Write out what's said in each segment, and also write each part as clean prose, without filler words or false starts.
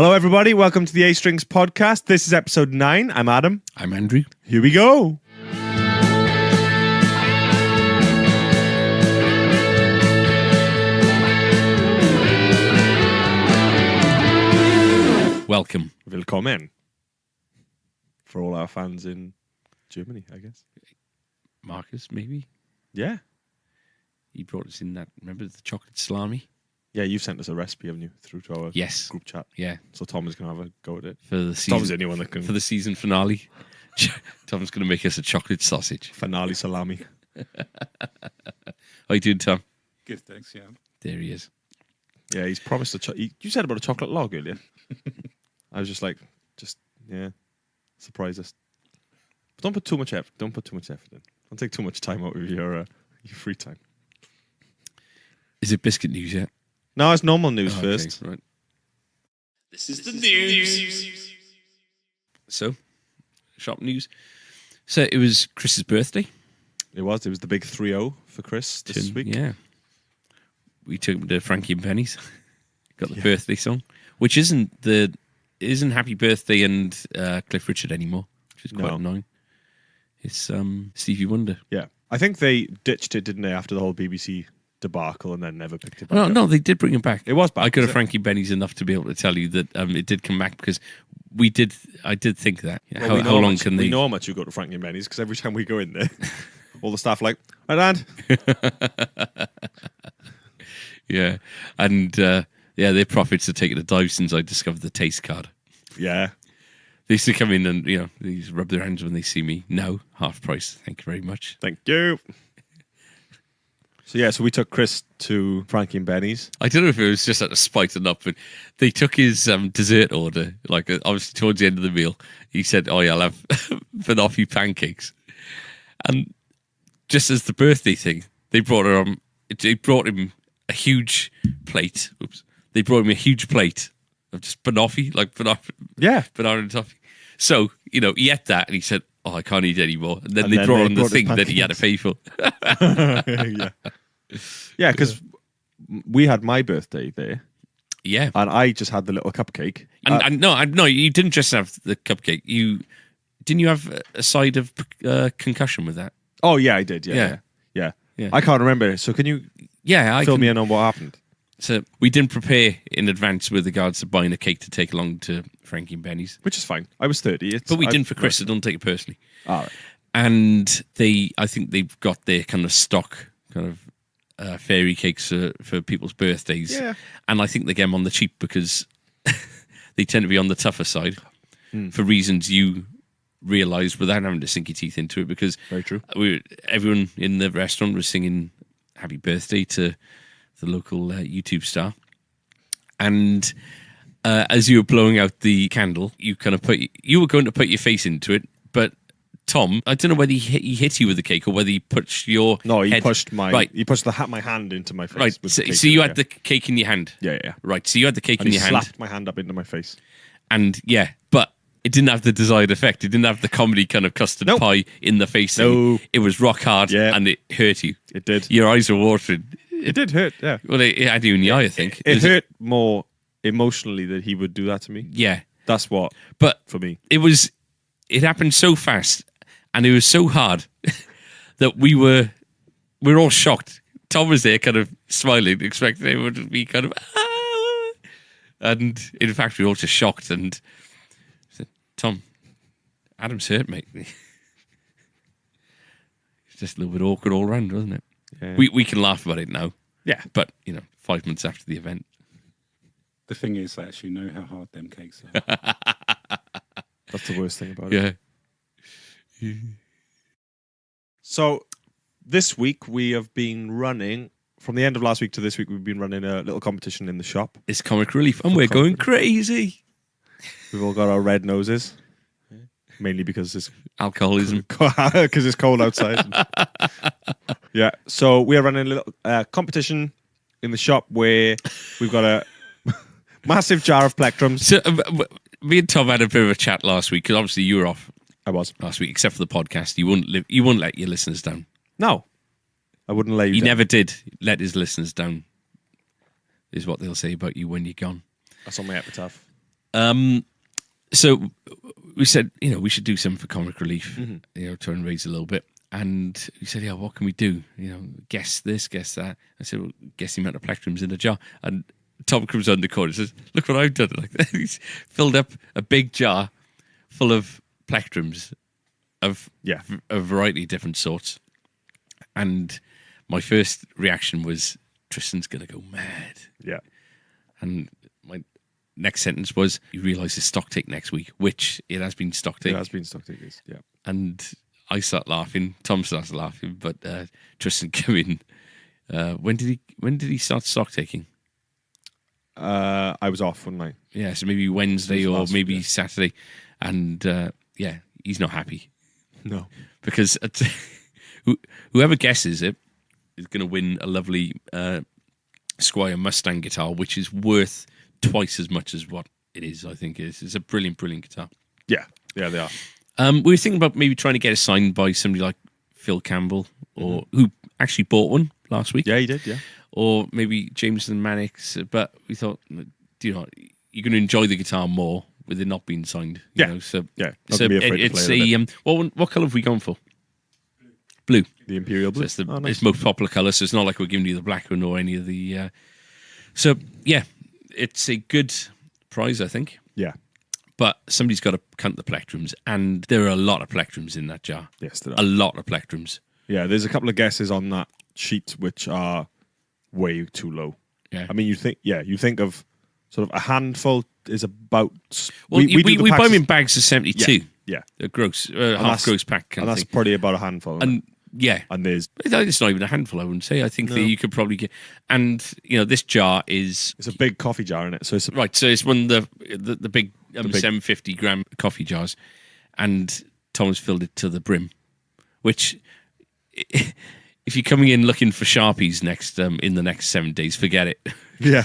Hello, everybody. Welcome to the A Strings podcast. This is episode 9. I'm Adam. I'm Andrew. Here we go. Welcome. Willkommen. For all our fans in Germany, I guess. Marcus, maybe? Yeah. He brought us in that, remember the chocolate salami? Yeah, you've sent us a recipe, haven't you, through to our group chat. Yeah. So Tom is going to have a go at it. For the season, Tom's the only one that can. For the season finale, Tom's going to make us a chocolate sausage. Finale salami. How you doing, Tom? Good, thanks, yeah. There he is. Yeah, he's promised you said about a chocolate log earlier. I was just like, surprise us. But don't put too much effort. Don't in. Don't take too much time out of your free time. Is it biscuit news yet? No, it's normal news first. Okay, right. This is the news. So, shop news. So, it was Chris's birthday. It was the big 3-0 for Chris this week. Yeah. We took him to Frankie and Penny's. Got the birthday song, which isn't Happy Birthday and Cliff Richard anymore, which is quite annoying. It's Stevie Wonder. Yeah. I think they ditched it, didn't they, after the whole BBC debacle and then never picked it back up. No, they did bring it back. It was back. I got a Frankie Benny's enough to be able to tell you that it did come back because I did think that. Yeah, Well, how long can they? We know how much you go to Frankie and Benny's because every time we go in there, all the staff are like, "Hi, Dad." Yeah, and their profits are taking a dive since I discovered the taste card. Yeah. They used to come in and, they used to rub their hands when they see me. No, half price. Thank you very much. Thank you. So we took Chris to Frankie and Benny's. I don't know if it was just out of spite or not, but they took his dessert order, like obviously towards the end of the meal. He said, "Oh yeah, I'll have banoffee pancakes." And just as the birthday thing, they brought him a huge plate. Oops. They brought him a huge plate of just banoffee, Yeah. banana and toffee. So, he ate that and he said, "Oh, I can't eat anymore." And then they brought him the thing that he had to pay for. Yeah, because we had my birthday there. Yeah. And I just had the little cupcake. No, you didn't just have the cupcake. Didn't you have a side of concussion with that? Oh, yeah, I did. Yeah. I can't remember. So can you fill me in on what happened? So we didn't prepare in advance with regards to buying a cake to take along to Frankie and Benny's. Which is fine. I was 30. But we didn't for Chris, so don't take it personally. All right. And I think they've got their kind of stock kind of fairy cakes for people's birthdays. Yeah. And I think they get them on the cheap because they tend to be on the tougher side for reasons you realise without having to sink your teeth into it, because Very true. Everyone in the restaurant was singing happy birthday to the local YouTube star. And as you were blowing out the candle, you were going to put your face into it, but Tom, I don't know whether he hit you with the cake or whether he pushed your head. Pushed he pushed my hand into my face. Right, so you had the cake in your hand. Yeah. Right, so you had the cake And in he your hand. slapped my hand up into my face. And but it didn't have the desired effect. It didn't have the comedy kind of custard pie in the face. No. It was rock hard and it hurt you. It did. Your eyes were watering. It did hurt, yeah. Well, it had you in the eye, I think. It hurt more emotionally that he would do that to me. Yeah. That's what, but for me. It happened so fast and it was so hard that we were all shocked. Tom was there kind of smiling, expecting everyone to be kind of, ah! And in fact, we were all just shocked and said, "Tom, Adam's hurt, mate." It's just a little bit awkward all around, wasn't it? Yeah. We can laugh about it now. Yeah. But, 5 months after the event. The thing is, I actually know how hard them cakes are. That's the worst thing about it. Yeah. So this week we have been running, from the end of last week to this week, we've been running a little competition in the shop. It's comic relief and we're going crazy. We've all got our red noses. Mainly because it's Alcoholism. because it's cold outside. Yeah, so we are running a little competition in the shop where we've got a massive jar of plectrums. So, me and Tom had a bit of a chat last week because obviously you were off. I was last week, except for the podcast. You wouldn't let your listeners down. No, I wouldn't let you. He down. never did let his listeners down. Is what they'll say about you when you're gone. That's on my epitaph. So we said, we should do something for comic relief, try and raise a little bit. And we said, yeah, what can we do? Guess this, guess that. I said, well, guess the amount of plectrums in a jar. And Tom comes on the corner and says, look what I've done. Like, he's filled up a big jar full of plectrums of a variety of different sorts. And my first reaction was, Tristan's going to go mad. Yeah. And my next sentence was, you realise it's stock take next week, which it has been stock take. It has been stock take, yeah. And I start laughing, Tom starts laughing, but Tristan came in. When did he start stock taking? I was off one night. Yeah, so maybe Wednesday or maybe week, Saturday. And he's not happy. No. Because whoever guesses it is going to win a lovely Squire Mustang guitar, which is worth twice as much as what it is, I think it is. It's a brilliant, brilliant guitar. Yeah, they are. We were thinking about maybe trying to get it signed by somebody like Phil Campbell, or who actually bought one last week. Yeah, he did, yeah. Or maybe Jameson Mannix. But we thought, you're going to enjoy the guitar more with it not being signed. You know? So, not so gonna be afraid to it's play with a what colour have we gone for? Blue. The Imperial Blue. So it's nice. it's most popular colour, so it's not like we're giving you the black one or any of the... So, yeah, it's a good prize, I think. Yeah. But somebody's got to count the plectrums, and there are a lot of plectrums in that jar. Yes, there A are. lot of plectrums. Yeah, there's a couple of guesses on that sheet which are way too low. Yeah. I mean, you think of sort of a handful is about... Well, we do the buy them packs in bags of 72. Yeah. A gross, half that's- gross pack kind And of that's thing. probably about a handful. And yeah, and there's... it's not even a handful, I wouldn't say. I think that you could probably get... And, this jar is... It's a big coffee jar in it, so it's... Right, so it's one of the big 750 gram coffee jars, and Thomas filled it to the brim, which... If you're coming in looking for Sharpies in the next 7 days, forget it. Yeah.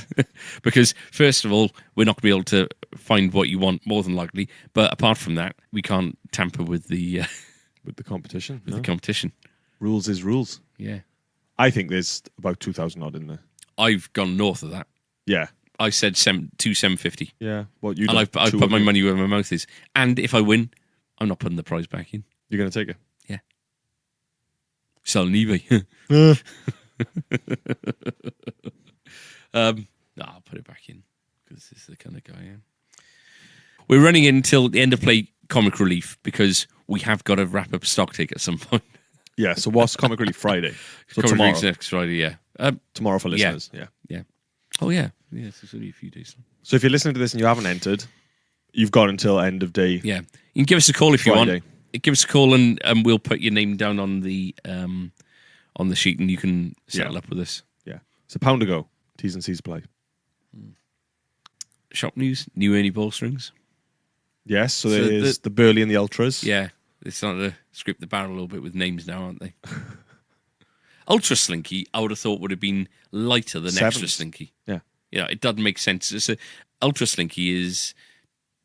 Because, first of all, we're not going to be able to find what you want, more than likely. But apart from that, we can't tamper with the With the competition. the competition. Rules is rules. Yeah. I think there's about 2,000 odd in there. I've gone north of that. Yeah. I said 750. Yeah. What you And I've put my money where my mouth is. And if I win, I'm not putting the prize back in. You're going to take it? Yeah. Sell on eBay. I'll put it back in because this is the kind of guy I am. We're running until the end of play comic relief because we have got to wrap up stock take at some point. Yeah. So what's Comic Relief Friday? So Comic tomorrow. Relief's next Friday, yeah. Tomorrow for listeners. Yeah. Yeah. Oh, yeah. Yes, it's only a few days. So if you're listening to this and you haven't entered, you've got until end of day. Yeah. You can give us a call if you Friday. want. Give us a call and we'll put your name down on the sheet and you can settle up with us. Yeah. It's £1 to go. T's and C's apply. Shop news, new Ernie ball strings. Yes. So So there's the Burley and the Ultras. Yeah, they're starting to script the barrel a little bit with names now, aren't they? Ultra Slinky, I would have thought would have been lighter than Extra Sevens. Slinky. Yeah. Yeah, it doesn't make sense. Ultra Slinky is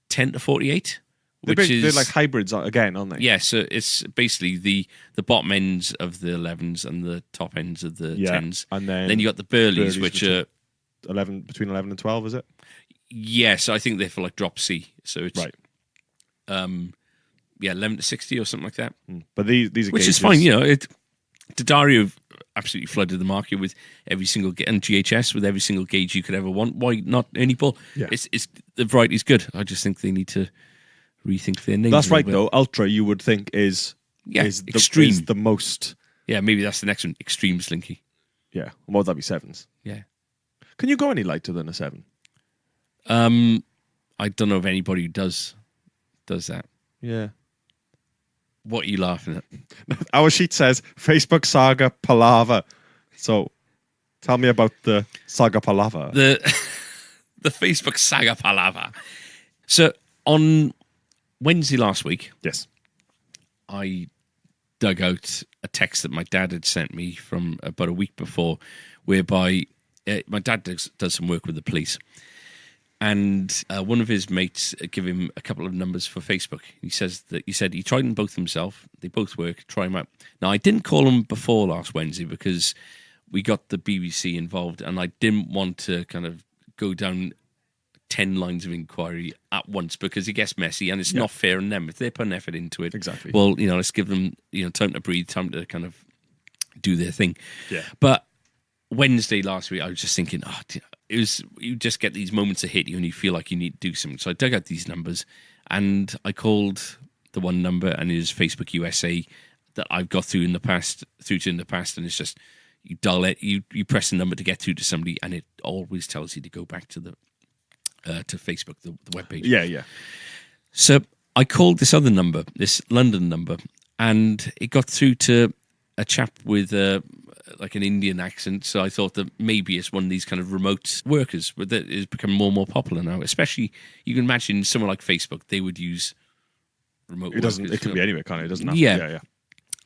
10 to 48, They're, which they're is like hybrids again, aren't they? yeah. So it's basically the bottom ends of the 11s and the top ends of the 10s, And then you got the Burleys, Burleys, which which are 11 between 11 and 12, is it? yes, I think they're for like drop C. So it's Right. 11 to 60 or something like that. But these are Which gauges. is fine, Dario absolutely flooded the market with every single and GHS with every single gauge you could ever want. Why not Ernie Ball? Yeah. It's the variety's good. I just think they need to rethink their names. That's a right, little though. Ultra, you would think is extreme. is the most. bit. Yeah, maybe that's the next one. Extreme Slinky. Yeah. What would that be? Sevens. Yeah. Can you go any lighter than a 7? I don't know if anybody who does that. Yeah. What are you laughing at? Our sheet says Facebook Saga Palaver. So tell me about the Saga Palaver. The Facebook saga palaver. So on Wednesday last week, Yes. I dug out a text that my dad had sent me from about a week before, whereby my dad does some work with the police, and one of his mates gave him a couple of numbers for Facebook. He said he tried them both himself. They both work. Try them out. Now I didn't call him before last Wednesday because we got the BBC involved, and I didn't want to kind of go down 10 lines of inquiry at once because it gets messy and it's not fair on them if they're putting effort into it. Exactly. Well, let's give them time to breathe, time to kind of do their thing. Yeah. But Wednesday last week, I was just thinking, you just get these moments that hit you and you feel like you need to do something. So I dug out these numbers and I called the one number, and it is Facebook USA that I've got through to in the past, and it's just you dial it, you press the number to get through to somebody, and it always tells you to go back to the to Facebook, the webpage. Yeah. So I called this other number, this London number, and it got through to a chap with like an Indian accent. So I thought that maybe it's one of these kind of remote workers that is becoming more and more popular now. Especially, you can imagine somewhere like Facebook, they would use remote workers. It can be anywhere, can't it? It doesn't have yeah.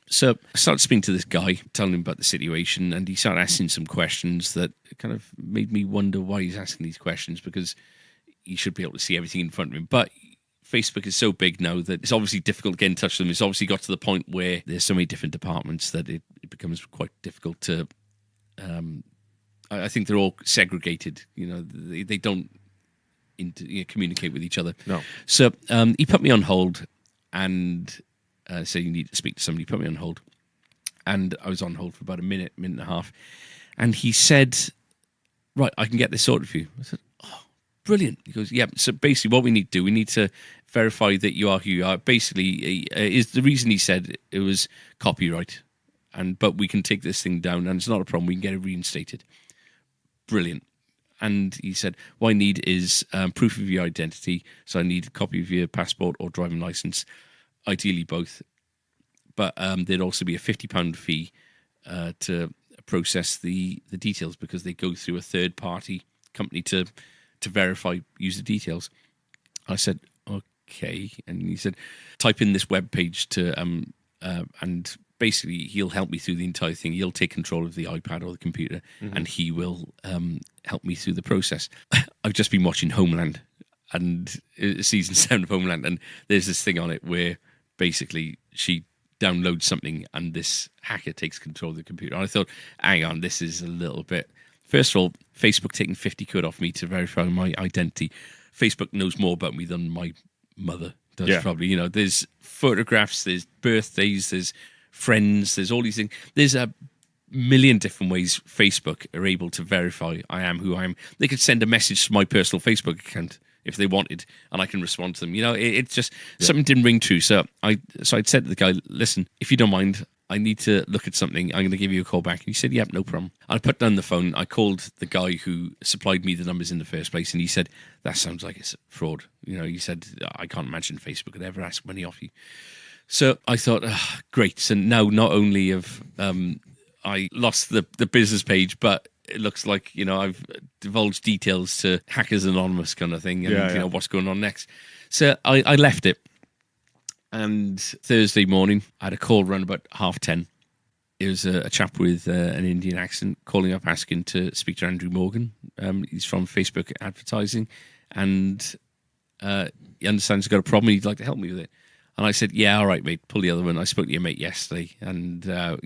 So I started speaking to this guy, telling him about the situation, and he started asking some questions that kind of made me wonder why he's asking these questions, because he should be able to see everything in front of him. But Facebook is so big now that it's obviously difficult to get in touch with them. It's obviously got to the point where there's so many different departments that it becomes quite difficult to... I think they're all segregated. They don't communicate with each other. No. So he put me on hold and said, you need to speak to somebody. He put me on hold. And I was on hold for about a minute and a half. And he said, right, I can get this sorted for you. I said, oh, brilliant. He goes, yeah, so basically what we need to do, we need to verify that you are who you are. Basically, is the reason he said it was copyright. But we can take this thing down, and it's not a problem. We can get it reinstated. Brilliant. And he said, what I need is proof of your identity. So I need a copy of your passport or driving license, ideally both. But there'd also be a £50 fee to process the details, because they go through a third-party company to verify user details. I said, okay. And he said, type in this web page to and basically he'll help me through the entire thing. He'll take control of the iPad or the computer, and he will help me through the process. I've just been watching Homeland, and season 7 of Homeland, and there's this thing on it where basically she downloads something and this hacker takes control of the computer. And I thought, hang on, this is a little bit... First of all, Facebook taking 50 quid off me to verify my identity. Facebook knows more about me than my mother does, probably. There's photographs, there's birthdays, there's friends, there's all these things. There's a million different ways Facebook are able to verify I am who I am. They could send a message to my personal Facebook account if they wanted, and I can respond to them. It's just something didn't ring true. So I'd said to the guy, listen, if you don't mind, I need to look at something. I'm going to give you a call back. And he said, yep, no problem. I put down the phone. I called the guy who supplied me the numbers in the first place, and he said, that sounds like it's fraud. He said, I can't imagine Facebook would ever ask money off you. So I thought, great. So now not only have I lost the business page, but it looks like, I've divulged details to Hackers Anonymous kind of thing, and what's going on next. So I left it. And Thursday morning, I had a call around about 10:30. It was a chap with an Indian accent calling up asking to speak to Andrew Morgan. He's from Facebook Advertising, and he understands he's got a problem. He'd like to help me with it. And I said, yeah, all right, mate, pull the other one. I spoke to your mate yesterday, and, I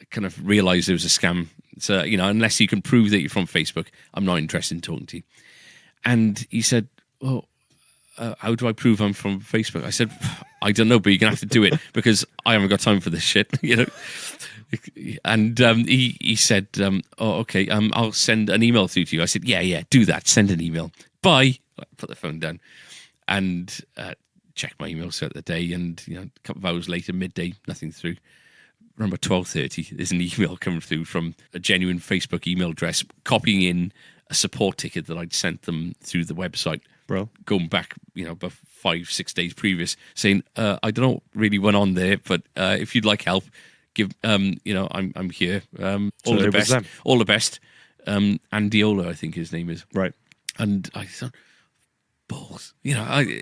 kind of realised there was a scam. So, unless you can prove that you're from Facebook, I'm not interested in talking to you. And he said, well, how do I prove I'm from Facebook? I said, I don't know, but you're going to have to do it because I haven't got time for this shit, And he said, oh, okay, I'll send an email through to you. I said, yeah, do that. Send an email. Bye. I put the phone down and checked my emails throughout the day, and a couple of hours later, midday, nothing through. Around about 12:30, there's an email coming through from a genuine Facebook email address, copying in a support ticket that I'd sent them through the website, going back, about 5-6 days previous, saying, I don't know what really went on there, but if you'd like help, give, I'm here. All the best. Andy Ola, I think his name is. Right. And I thought, balls. I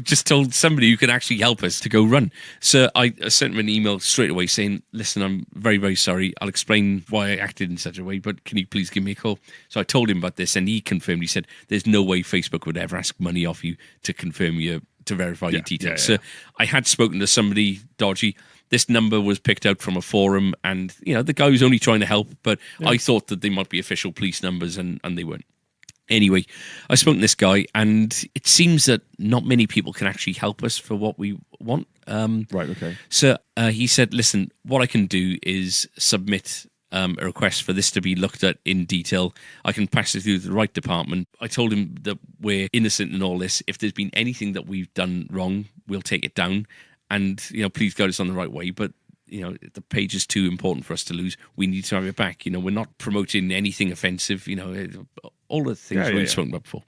just told somebody who can actually help us to go run. So I sent him an email straight away saying, listen, I'm very, very sorry. I'll explain why I acted in such a way, but can you please give me a call? So I told him about this, and he confirmed. He said, there's no way Facebook would ever ask money off you to confirm to verify your details. So I had spoken to somebody dodgy. This number was picked out from a forum, and, the guy was only trying to help, but I thought that they might be official police numbers, and they weren't. Anyway, I spoke to this guy, and it seems that not many people can actually help us for what we want. Right, okay. So he said, listen, what I can do is submit a request for this to be looked at in detail. I can pass it through the right department. I told him that we're innocent in all this. If there's been anything that we've done wrong, we'll take it down. And, please guide us on the right way. But, the page is too important for us to lose. We need to have it back. We're not promoting anything offensive, all the things we've spoken about before.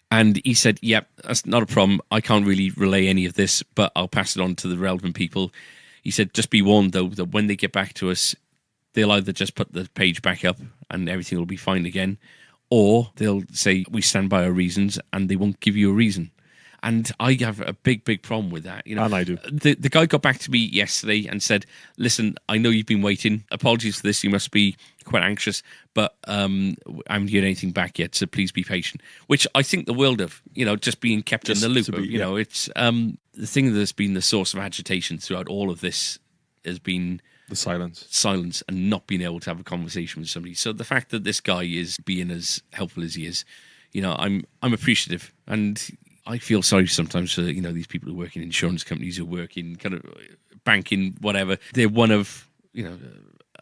And he said, yep, that's not a problem. I can't really relay any of this, but I'll pass it on to the relevant people. He said, just be warned, though, that when they get back to us, they'll either just put the page back up and everything will be fine again, or they'll say, we stand by our reasons, and they won't give you a reason. And I have a big, big problem with that. And I do. The guy got back to me yesterday and said, listen, I know you've been waiting. Apologies for this. You must be quite anxious, but I haven't heard anything back yet, so please be patient. Which I think the world of, just being kept in the loop. It's the thing that's been the source of agitation throughout all of this has been the silence and not being able to have a conversation with somebody. So the fact that this guy is being as helpful as he is, I'm appreciative, and I feel sorry sometimes for these people who work in insurance companies, who work in kind of banking, whatever. They're one of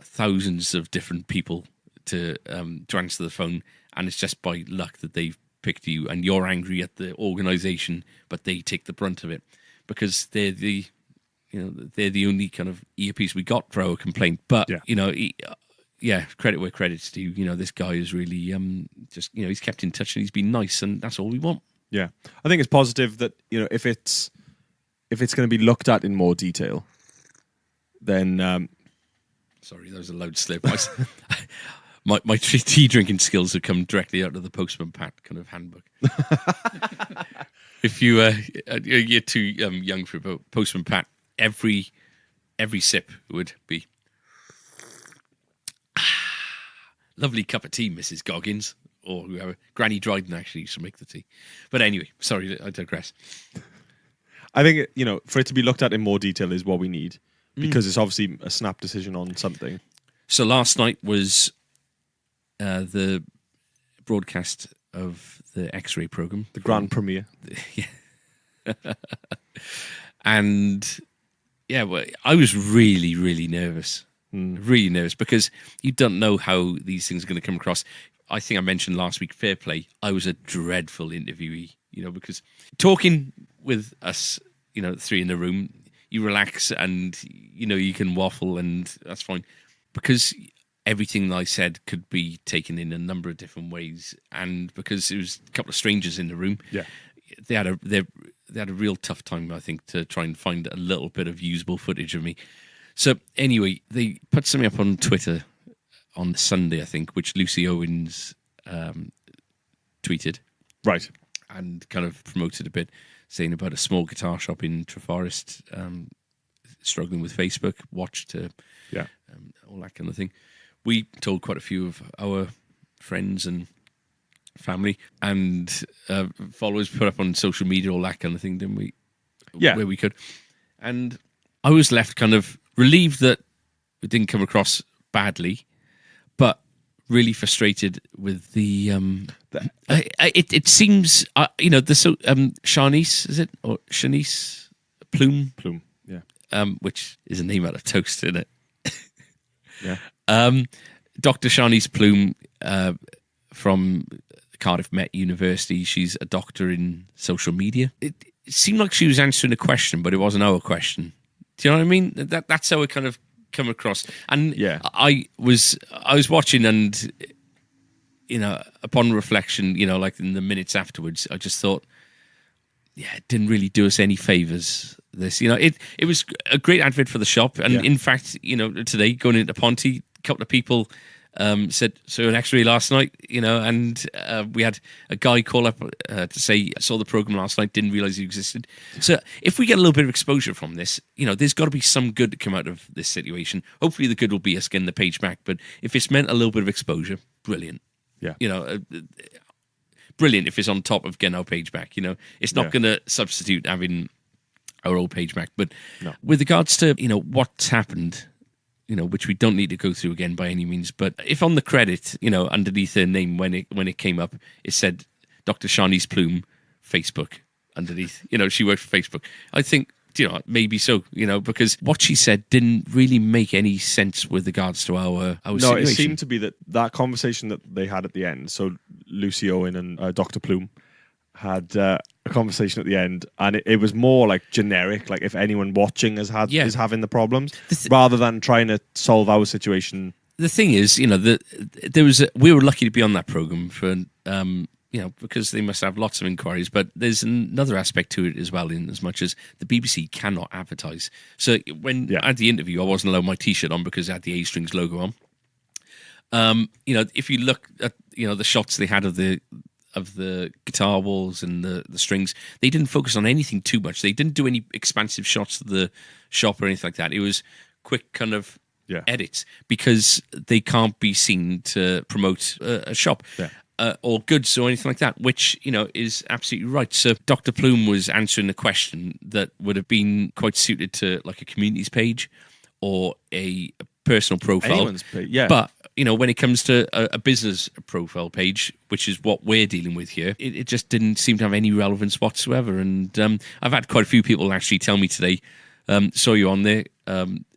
thousands of different people to answer the phone, and it's just by luck that they've picked you, and you're angry at the organisation, but they take the brunt of it because they're the only kind of earpiece we got for our complaint. But credit where credit's due. This guy is really he's kept in touch and he's been nice, and that's all we want. Yeah, I think it's positive that if it's going to be looked at in more detail, then sorry, that was a loud slip. My tea drinking skills have come directly out of the Postman Pat kind of handbook. If you're too young for Postman Pat, every sip would be lovely cup of tea, Mrs. Goggins. Or whoever. Granny Dryden actually used to make the tea. But anyway, sorry, I digress. I think, for it to be looked at in more detail is what we need, because it's obviously a snap decision on something. So last night was the broadcast of the X-ray program. The grand premiere. And, I was really, really nervous. Really nervous, because you don't know how these things are going to come across. I think I mentioned last week, fair play, I was a dreadful interviewee, because talking with us, three in the room, you relax and, you can waffle and that's fine. Because everything I said could be taken in a number of different ways, and because it was a couple of strangers in the room, they had a real tough time, I think, to try and find a little bit of usable footage of me. So anyway, they put something up on Twitter on Sunday, I think, which Lucy Owens tweeted. Right. And kind of promoted a bit, saying about a small guitar shop in Treforest struggling with Facebook, all that kind of thing. We told quite a few of our friends and family and followers, put up on social media, all that kind of thing, didn't we? Yeah. Where we could. And I was left kind of relieved that it didn't come across badly, but really frustrated with the it seems Shanice, is it, or Shanice Plume, which is a name out of toast, isn't it? Dr. Shanice Plume from Cardiff Met University. She's a doctor in social media. It seemed like she was answering a question, but it wasn't our question. Do you know what I mean? That's how it kind of come across. And I was watching, and upon reflection, like in the minutes afterwards, I just thought, it didn't really do us any favors. This, it was a great advert for the shop, and in fact, today going into Ponte, a couple of people said, so an X-ray last night, and we had a guy call up to say, I saw the program last night, didn't realize it existed. So if we get a little bit of exposure from this, there's got to be some good to come out of this situation. Hopefully the good will be us getting the page back, but if it's meant a little bit of exposure, brilliant. Brilliant if it's on top of getting our page back. It's not going to substitute having our old page back. But with regards to, what's happened, which we don't need to go through again by any means. But if on the credit, underneath her name when it came up, it said Dr. Shanice Plume, Facebook underneath. She worked for Facebook. I think, maybe so, because what she said didn't really make any sense with regards to our No, situation. it seemed to be that conversation that they had at the end. So Lucy Owen and Dr. Plume had a conversation at the end, and it was more like generic, like if anyone watching is having the problems, rather than trying to solve our situation. The thing is, we were lucky to be on that program for because they must have lots of inquiries, but there's another aspect to it as well, in as much as the BBC cannot advertise. So when I had the interview, I wasn't allowed my T-shirt on because it had the A Strings logo on. If you look at the shots they had of the guitar walls and the strings, they didn't focus on anything too much. They didn't do any expansive shots of the shop or anything like that. It was quick kind of edits because they can't be seen to promote a shop. Yeah. Or goods or anything like that, which, is absolutely right. So Dr. Plume was answering a question that would have been quite suited to like a communities page or a personal profile. Anyone's page, yeah. But, when it comes to a business profile page, which is what we're dealing with here, it just didn't seem to have any relevance whatsoever. And I've had quite a few people actually tell me today, saw you on there,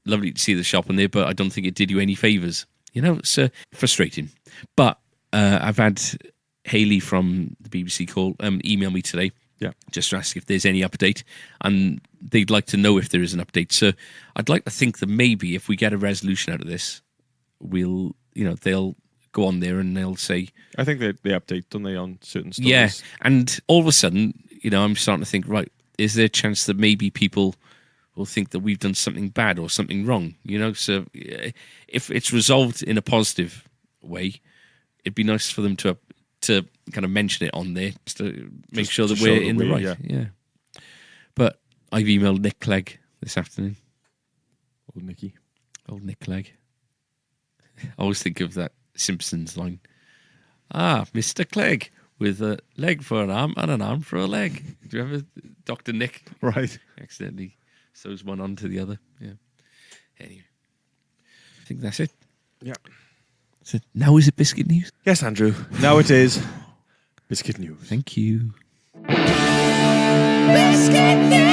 lovely to see the shop on there, but I don't think it did you any favours. It's frustrating. But I've had Hayley from the BBC email me today, just to ask if there's any update, and they'd like to know if there is an update. So I'd like to think that maybe if we get a resolution out of this, they'll go on there and they'll say, I think they update, don't they, on certain stories? Yeah, and all of a sudden, I'm starting to think, right, is there a chance that maybe people will think that we've done something bad or something wrong? So if it's resolved in a positive way, it'd be nice for them to kind of mention it on there, just to make sure that we're in the right. Yeah. But I've emailed Nick Clegg this afternoon. Old Nick Clegg. I always think of that Simpsons line. Mr. Clegg, with a leg for an arm and an arm for a leg. Do you remember Dr. Nick? Right. Accidentally sews one onto the other. Yeah. Anyway, I think that's it. Yeah. So now is it biscuit news? Yes, Andrew. Now it is biscuit news. Thank you. Biscuit news!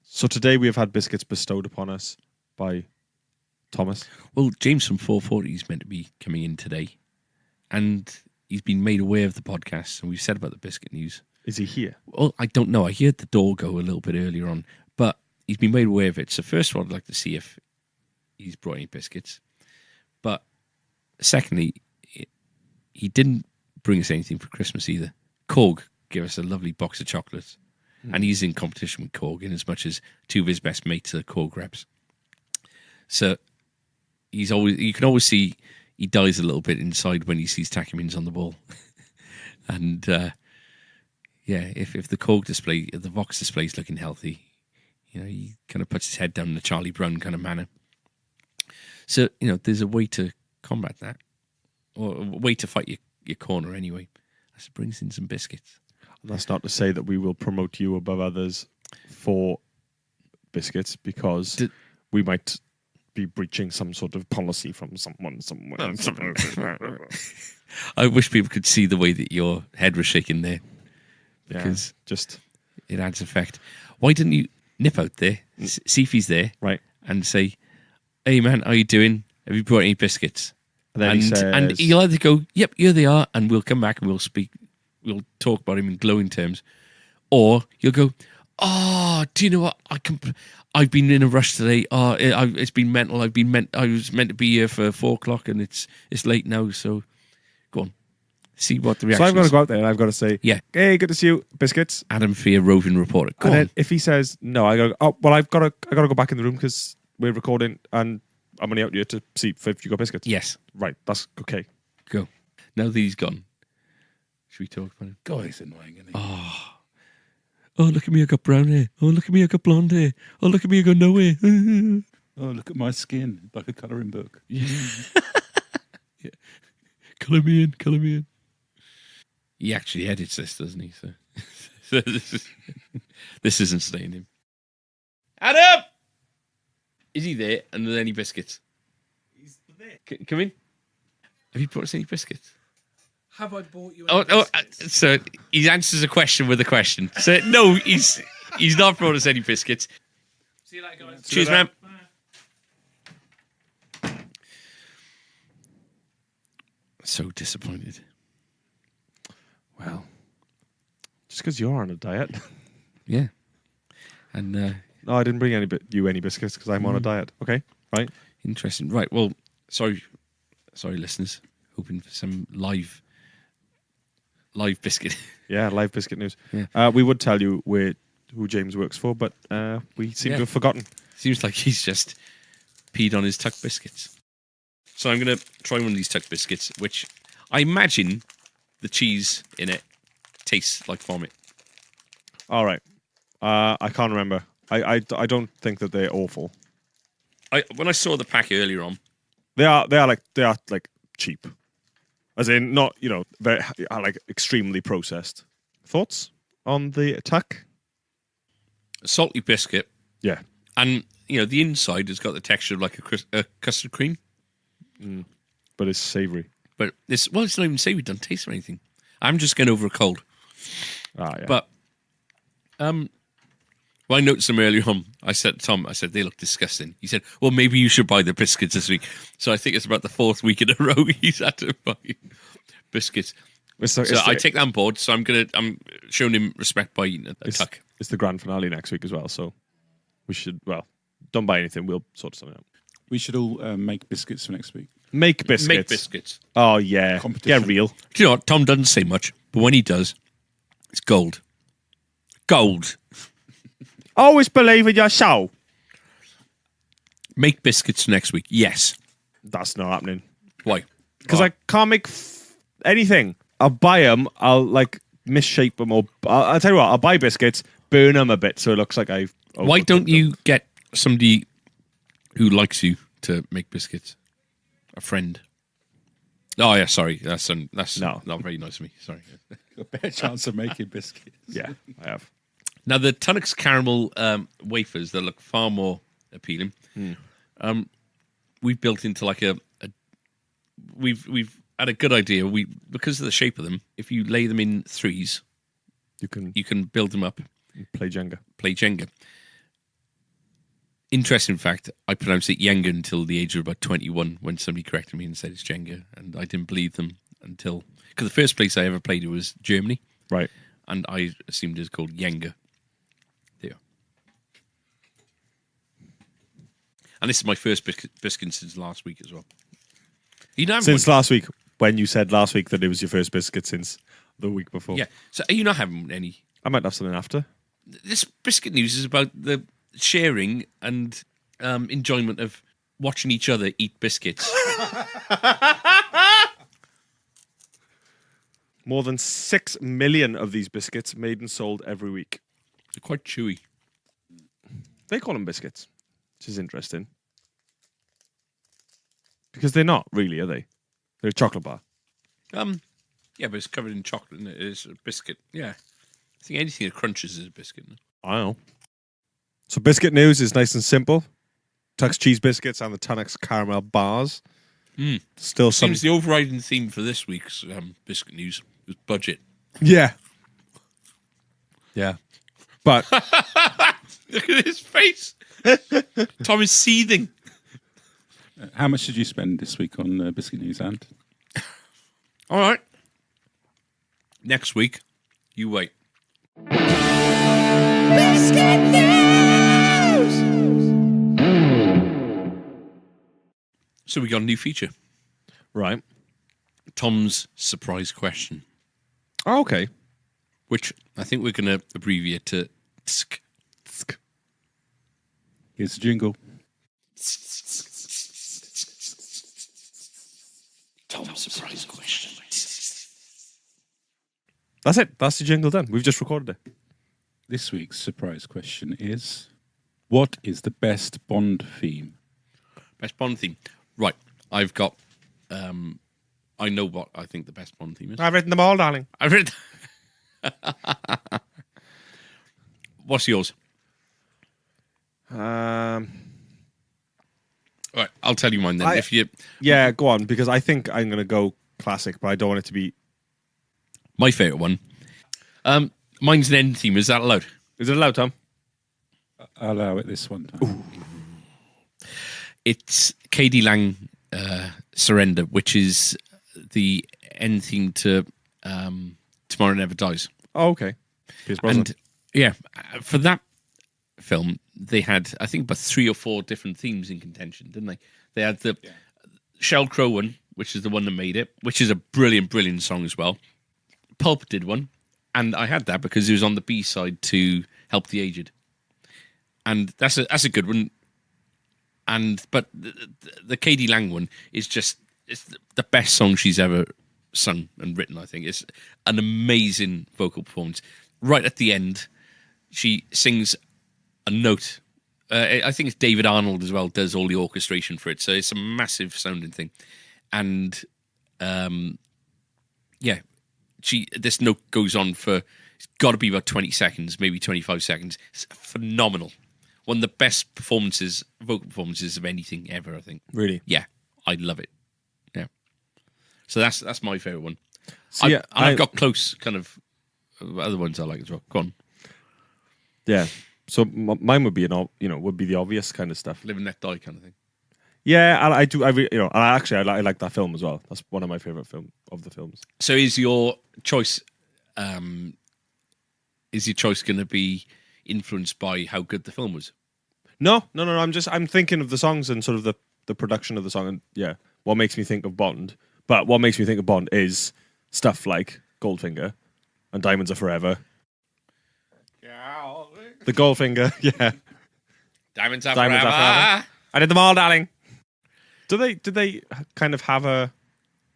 So today we have had biscuits bestowed upon us by Thomas. Well, James from 440 is meant to be coming in today, and he's been made aware of the podcast, and we've said about the biscuit news. Is he here? Well, I don't know. I heard the door go a little bit earlier on, but he's been made aware of it. So first of all, I'd like to see if he's brought any biscuits. But secondly, he didn't bring us anything for Christmas either. Korg gave us a lovely box of chocolates. And he's in competition with Korg in as much as two of his best mates are Korg reps. So you can always see he dies a little bit inside when he sees Takamins on the wall. And if the Korg display, the Vox display is looking healthy, he kind of puts his head down in a Charlie Brown kind of manner. So, there's a way to combat that, or a way to fight your corner anyway. That brings in some biscuits. That's not to say that we will promote you above others for biscuits, because we might be breaching some sort of policy from someone somewhere. I wish people could see the way that your head was shaking there, because it adds effect. Why didn't you nip out there, see if he's there, right, and say, "Hey man, how you doing? Have you brought any biscuits?" And then and he'll either go, "Yep, here they are," and we'll come back and we'll talk about him in glowing terms, or you'll go, "Oh, do you know what? I've been in a rush today. Oh, it's been mental. I was meant to be here for 4:00 and it's late now. So go on, see what the reaction. So I've got to go out there and I've got to say, yeah, hey, good to see you, biscuits. Adam Fear, roving reporter. Go and on. then if he says no, I go, oh well, I got to go back in the room because we're recording and I'm only out here to see if you got biscuits. Yes, right. That's okay. Go. Now that he's gone, should we talk about him? God, he's annoying, isn't he? Oh, look at me, I got brown hair. Oh, look at me, I got blonde hair. Oh, look at me, I got no hair. Oh, look at my skin, like a colouring book. Yeah. Yeah. Colour me in. He actually edits this, doesn't he? So this isn't staying in. Adam! Is he there? And are there any biscuits? He's there. Come in. Have you brought us any biscuits? Have I bought you any biscuits? So he answers a question with a question. So no, he's not brought us any biscuits. See you later, guys. Cheers, man. So disappointed. Well, just because you're on a diet. Yeah. And No, I didn't bring any biscuits because I'm on a diet. Okay, right. interesting. Right. Well, sorry, listeners. Hoping for some live biscuit. Yeah, live biscuit news. Yeah. We would tell you who James works for, but we seem to have forgotten. Seems like he's just peed on his tuck biscuits. So I'm going to try one of these tuck biscuits, which I imagine the cheese in it tastes like vomit. All right. I can't remember. I don't think that they're awful. When I saw the pack earlier on, They are like cheap, as in not very like extremely processed. Thoughts on the tuck? a salty biscuit, Yeah, and the inside has got the texture of like a custard cream, but it's savoury. but it's not even savoury. It doesn't taste of anything. I'm just getting over a cold. Ah, yeah. But when I noticed them earlier on, I said to Tom, they look disgusting. He said, well, maybe you should buy the biscuits this week. So I think it's about the 4th week in a row he's had to buy biscuits. So I take that on board. So I'm showing him respect by eating a tuck. It's the grand finale next week as well, so we should don't buy anything. We'll sort something out. We should all make biscuits for next week. Make biscuits. Make biscuits. Oh yeah, Competition. get real. Do you know what? Tom doesn't say much, but when he does, it's gold. Gold. Always believe in your soul. Make biscuits next week. Yes. That's not happening Why? because I can't make anything. I'll buy them. I'll like misshape them, or I'll tell you what. I'll buy biscuits, burn them a bit so it looks like I've. Why don't you get somebody who likes you to make biscuits? A friend. Oh yeah, sorry. That's No. not very nice of me. Sorry. A better chance of making biscuits. Yeah, I have. Now the Tunnocks caramel wafers that look far more appealing. We've built into like we've had a good idea. Because of the shape of them, if you lay them in threes, You can you can build them up. play Jenga. Play Jenga. Interesting fact, I pronounced it Jenga until the age of about 21 when somebody corrected me and said it's Jenga, and I didn't believe them until... Because the first place I ever played it was Germany, Right. and I assumed it was called Jenga. There. And this is my first biscuit since last week as well. You know, Since last week, when you said last week that it was your first biscuit since the week before. yeah. So are you not having any? I might have something after. This biscuit news is about the sharing and enjoyment of watching each other eat biscuits. More than 6 million of these biscuits made and sold every week. They're quite chewy. They call them biscuits, which is interesting. Because they're not really, are they? They're a chocolate bar. Yeah, but it's covered in chocolate, and it is a biscuit. Yeah, I think anything that crunches is a biscuit. No? I know. So biscuit news is nice and simple. Tux cheese biscuits and the Tunnocks caramel bars. Still some... Seems the overriding theme for this week's biscuit news was budget. Yeah. Yeah. But... Look at his face. Tom is seething. How much did you spend this week on biscuit news, and? All right. Next week, you wait. Biscuit News! So we got a new feature. Right. Tom's surprise question, Oh, okay. which I think we're going to abbreviate to TSK. Here's the jingle. Tom's surprise question. That's it. That's the jingle done. We've just recorded it. This week's surprise question is, what is the best Bond theme? Best Bond theme. Right. I've got... I know what I think the best Bond theme is. I've written them all, darling. I've read... What's yours? All right, I'll tell you mine then. Yeah, go on, because I think I'm going to go classic, but I don't want it to be... My favourite one. Mine's an end theme. Is that allowed? Is it allowed, Tom? I'll allow it this one time. It's K.D. Lang, Surrender, which is the end theme to Tomorrow Never Dies. Oh, okay. Pierce Brosnan. And yeah, for that film, they had, I think, about 3 or 4 different themes in contention, didn't they? They had the Sheryl Crow one, which is the one that made it, which is a brilliant, brilliant song as well. Pulp did one, and I had that because it was on the B-side to Help the Aged. And that's a good one. But the K.D. Lang one is just it's the best song she's ever sung and written, I think. It's an amazing vocal performance. Right at the end, she sings a note. I think it's David Arnold as well does all the orchestration for it. So it's a massive sounding thing. And this note goes on for, it's got to be about 20 seconds, maybe 25 seconds. It's phenomenal. One of the best vocal performances of anything ever, I think. Really? Yeah, I love it. Yeah. So that's my favourite one. See, I've got close kind of other ones I like as well. Go on. Yeah. So mine would be would be the obvious kind of stuff. Live and Let Die kind of thing. Yeah, I do. I like that film as well. That's one of my favorite of the films. So is your choice going to be influenced by how good the film was? No. I'm thinking of the songs and sort of the production of the song, and what makes me think of Bond. But what makes me think of Bond is stuff like Goldfinger and Diamonds Are Forever. The Goldfinger, yeah. Diamonds Are Forever. I did them all, darling. Did they kind of have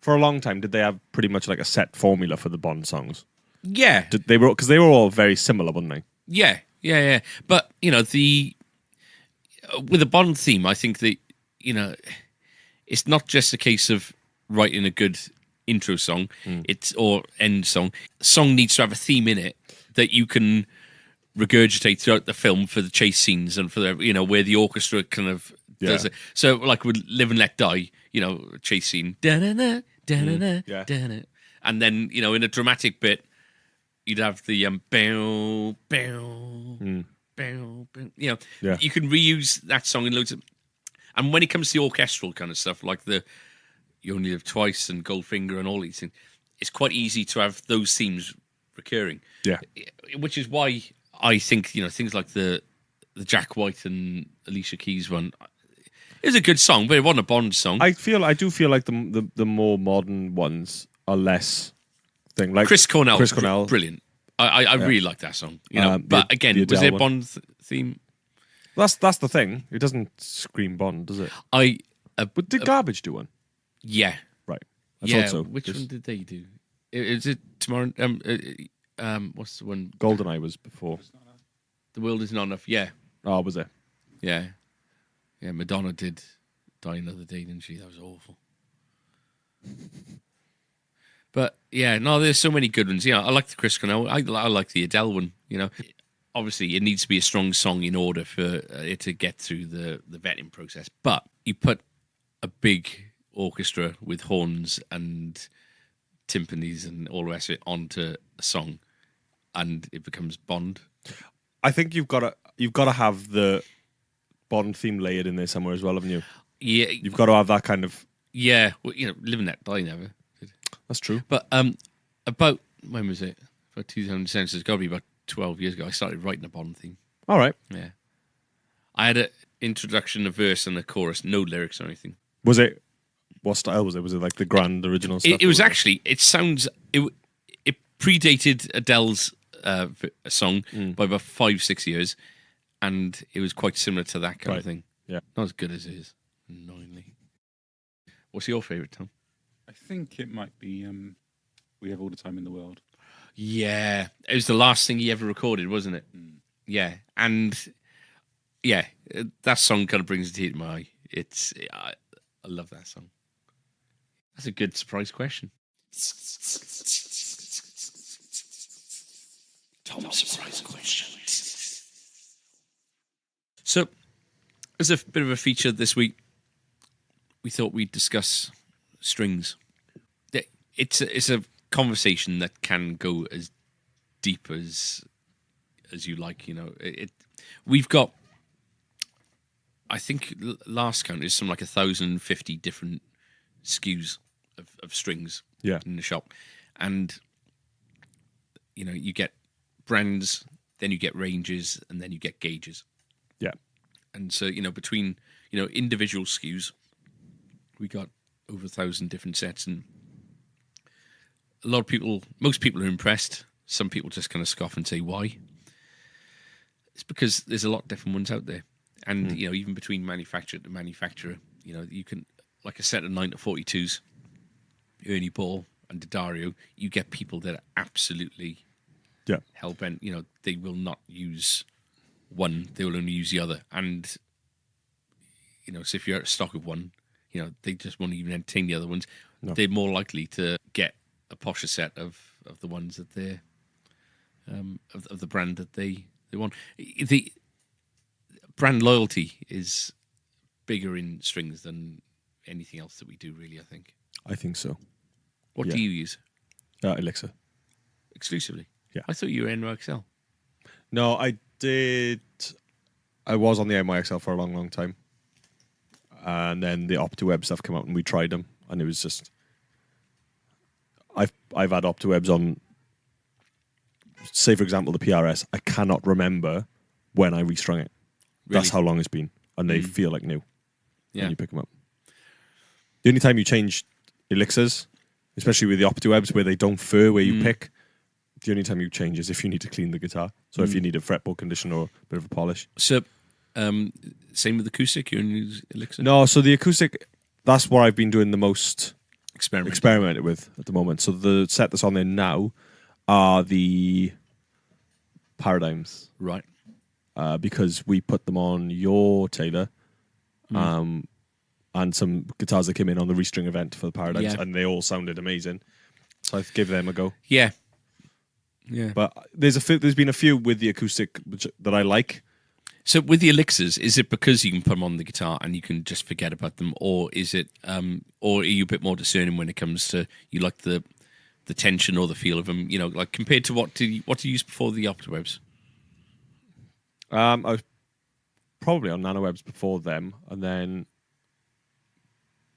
for a long time, did they have pretty much like a set formula for the Bond songs? Yeah. Because they were all very similar, weren't they? Yeah. But, with the Bond theme, I think that, it's not just a case of writing a good intro song, or end song. Song needs to have a theme in it that you can regurgitate throughout the film for the chase scenes and for the where the orchestra kind of does it. So like with Live and Let Die, chase scene, da-na-na, da-na-na, da-na. And then in a dramatic bit you'd have the bow bow bow bow. You can reuse that song in loads of. And when it comes to the orchestral kind of stuff, like the You Only Live Twice and Goldfinger and all these things, it's quite easy to have those themes recurring. Yeah, which is why I think things like the Jack White and Alicia Keys one is a good song, but it wasn't a Bond song. I do feel like the more modern ones are less thing. Like Chris Cornell, brilliant. I really like that song. But again, was it a Bond theme? That's the thing. It doesn't scream Bond, does it? But did Garbage do one? Yeah, right. I thought so. Which one did they do? Is it Tomorrow? What's the one? GoldenEye was before. The World Is Not Enough. Yeah. Oh, was it? Yeah. Madonna did Die Another Day, didn't she? That was awful. But there's so many good ones. I like the Chris Cornell. I like the Adele one. Obviously it needs to be a strong song in order for it to get through the vetting process. But you put a big orchestra with horns and timpanis and all the rest of it onto a song, and it becomes Bond. I think you've got to have the Bond theme layered in there somewhere as well, haven't you? Yeah, you've got to have that kind of. Yeah, well, Live and Let Die never did. That's true. But about when was it? About 2010. So it's got to be about 12 years ago. I started writing a Bond theme. All right. Yeah, I had an introduction, a verse, and a chorus. No lyrics or anything. Was it? What style was it? Was it like the grand original stuff? It was actually. It sounds. It predated Adele's song by about 5-6 years, and it was quite similar to that kind of thing. Yeah, not as good as it is. Annoyingly. What's your favourite, Tom? I think it might be We Have All the Time in the World. Yeah, it was the last thing he ever recorded, wasn't it? Yeah, and that song kind of brings a tear to my eye. I love that song. That's a good surprise question. Tom's surprise question. So As a bit of a feature this week, we thought we'd discuss strings. It's a conversation that can go as deep as you like. We've got, I think, last count is something like 1,050 different SKUs of strings in the shop, and you get brands, then you get ranges, and then you get gauges. Yeah. And so between individual SKUs, we got over 1,000 different sets, and most people are impressed. Some people just kind of scoff and say, why? It's because there's a lot of different ones out there. And, even between manufacturer to manufacturer, you can, like a set of 9 to 42s, Ernie Ball and Daddario, you get people that are absolutely hell-bent. They will not use one, they will only use the other. And, so if you're out of stock of one, they just won't even entertain the other ones. No. They're more likely to get a posher set of the ones that they're of the brand that they want. The brand loyalty is bigger in strings than anything else that we do, really, I think. I think so. What do you use? Elixir. Exclusively? Yeah. I thought you were NYXL. No, I did. I was on the NYXL for a long, long time. And then the OptiWeb stuff came out and we tried them. And it was just... I've had OptiWebs on, say, for example, the PRS. I cannot remember when I restrung it. Really? That's how long it's been. And they feel like new when you pick them up. The only time you change elixirs, especially with the OptiWebs where they don't fur where you pick, the only time you change is if you need to clean the guitar. So if you need a fretboard condition or a bit of a polish. So, same with acoustic? You only use elixir? No, so the acoustic, that's what I've been doing the most experimented with at the moment. So the set that's on there now are the Paradigms. Right. Because we put them on your Taylor and some guitars that came in on the restring event for the Paradigms, and they all sounded amazing. So I give them a go. Yeah. But there's been a few with the acoustic that I like. So with the elixirs, is it because you can put them on the guitar and you can just forget about them, or is it, or are you a bit more discerning when it comes to you like the tension or the feel of them? Like compared to what do you use before the OptiWebs? I was probably on NanoWebs before them, and then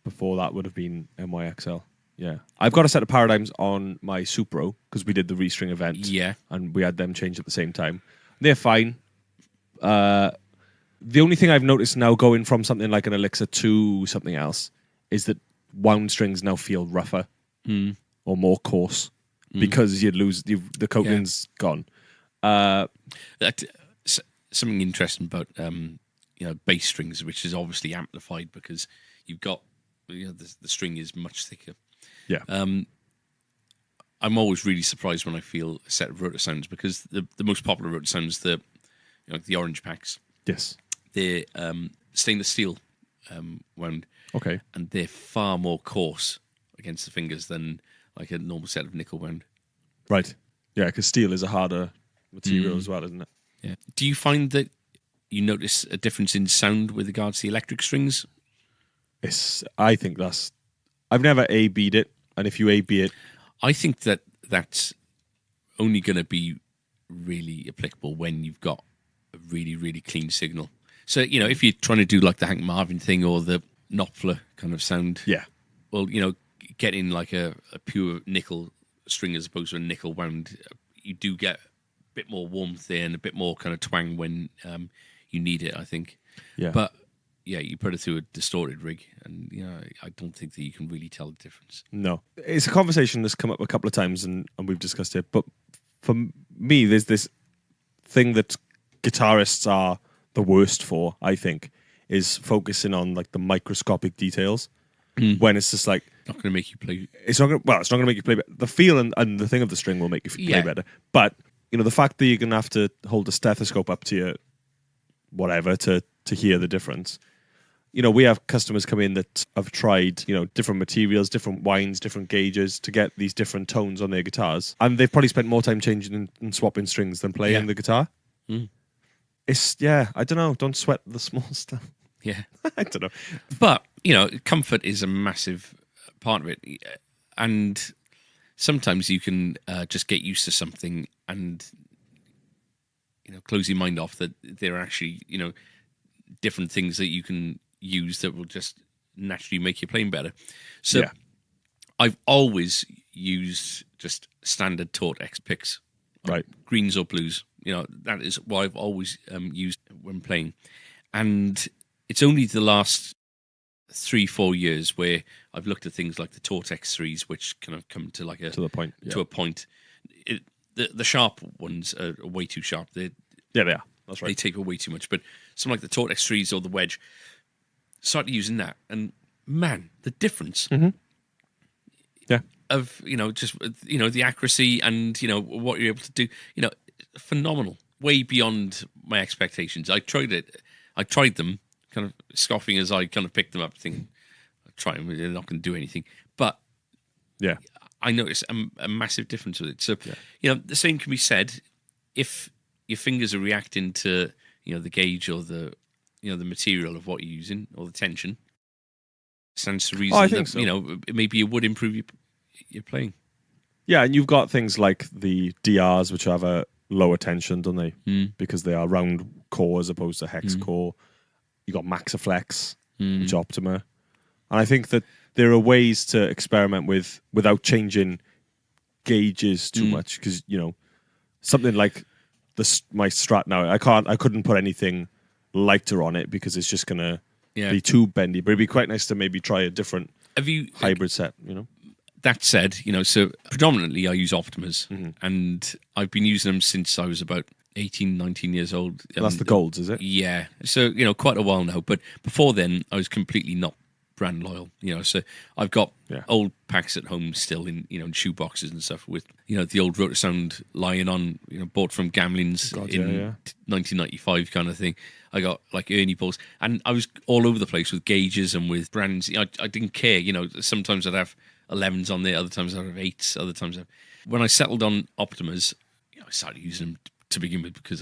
before that would have been NYXL. Yeah, I've got a set of Paradigms on my Supro because we did the restring event. Yeah, and we had them change at the same time. They're fine. The only thing I've noticed now going from something like an Elixir to something else is that wound strings now feel rougher or more coarse because you lose the coating's gone. Something interesting about bass strings, which is obviously amplified because you've got the string is much thicker. Yeah. I'm always really surprised when I feel a set of rotor sounds because the most popular rotor sounds, the orange packs. Yes. They're stainless steel wound. Okay. And they're far more coarse against the fingers than like a normal set of nickel wound. Right. Yeah, because steel is a harder material as well, isn't it? Yeah. Do you find that you notice a difference in sound with regards to the electric strings? I think I've never A-B'd it, and if you A-B it... I think that's only going to be really applicable when you've got a really, really clean signal. So, if you're trying to do like the Hank Marvin thing or the Knopfler kind of sound, well, getting like a pure nickel string as opposed to a nickel wound, you do get a bit more warmth there and a bit more kind of twang when you need it, I think. Yeah. But you put it through a distorted rig and I don't think that you can really tell the difference. No. It's a conversation that's come up a couple of times and we've discussed it, but for me there's this thing that guitarists are the worst for, I think, is focusing on like the microscopic details when it's just like not going to make you play. It's not going to make you play better. The feel and the thing of the string will make you play better. But the fact that you're going to have to hold a stethoscope up to your whatever to hear the difference. We have customers come in that have tried, different materials, different winds, different gauges to get these different tones on their guitars. And they've probably spent more time changing and swapping strings than playing the guitar. Mm. I don't know. Don't sweat the small stuff. Yeah. I don't know. But, comfort is a massive part of it. And sometimes you can just get used to something and, close your mind off that there are actually, different things that you can use that will just naturally make your playing better. So Yeah. I've always used just standard Tortex picks. Right. Greens or blues. That is what I've always used when playing. And it's only the last 3-4 years where I've looked at things like the Tortex 3s, which kind of come to like To the point. Yeah. to a point. The sharp ones are way too sharp. Yeah, they are. That's They right. taper way too much. But something like the Tortex 3s or the wedge, started using that. And man, the difference Yeah. of, just, the accuracy and, what you're able to do, phenomenal. Way beyond my expectations. I tried them, kind of scoffing as I kind of picked them up, thinking, I'll try them, they're not going to do anything. But Yeah. I noticed a massive difference with it. So, the same can be said if your fingers are reacting to, the gauge or the material of what you're using or the tension. Stands to reason I think that, so. Maybe it would improve your playing. Yeah, and you've got things like the DRs, which have a lower tension, don't they? Because they are round core as opposed to hex core. You got Maxiflex, which are Optima. And I think that there are ways to experiment with without changing gauges too much. Because, something like my Strat now, I couldn't put anything lighter on it because it's just going to be too bendy. But it'd be quite nice to maybe try a different hybrid set, That said, so predominantly I use Optimas, and I've been using them since I was about 18, 19 years old. That's the golds, is it? Yeah. So, quite a while now. But before then, I was completely not brand loyal, so I've got old packs at home still in, in shoe boxes and stuff with, the old Rotosound lying on, bought from Gamlins in 1995 kind of thing. I got like Ernie balls, and I was all over the place with gauges and with brands. I didn't care, sometimes I'd have 11s on there, other times I'd have 8s, other times when I settled on Optimas, I started using them to begin with because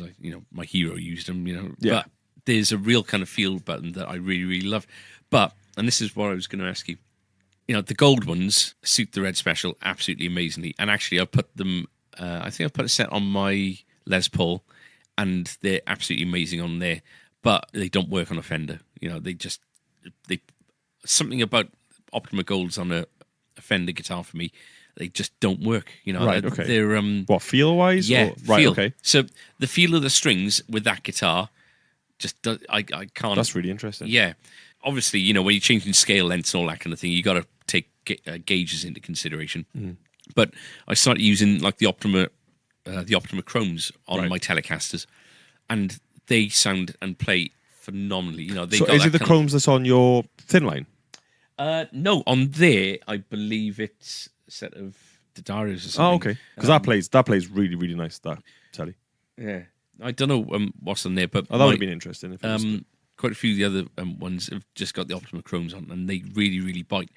my hero used them, but there's a real kind of feel about them that I really, really love. But, and this is what I was going to ask you, the gold ones suit the Red Special absolutely amazingly. And actually I put them, I think I put a set on my Les Paul and they're absolutely amazing on there, but they don't work on a Fender. Something about Optima Golds on a Fender guitar for me, they just don't work. Right, okay. They're what, feel wise? Yeah, right, feel. okay. So the feel of the strings with that guitar just I can't. That's really interesting. Yeah, obviously, when you're changing scale lengths and all that kind of thing, you got to take gauges into consideration. But I started using like the Optima Chromes on my Telecasters, and they sound and play phenomenally. So is it the Chromes that's on your thin line? No, on there I believe it's a set of Didarios or something. Oh, okay. Because that plays really, really nice. That Telly. Yeah, I don't know what's on there, but that would have been interesting. If it was quite a few of the other ones have just got the Optima Chromes on, and they really, really bite.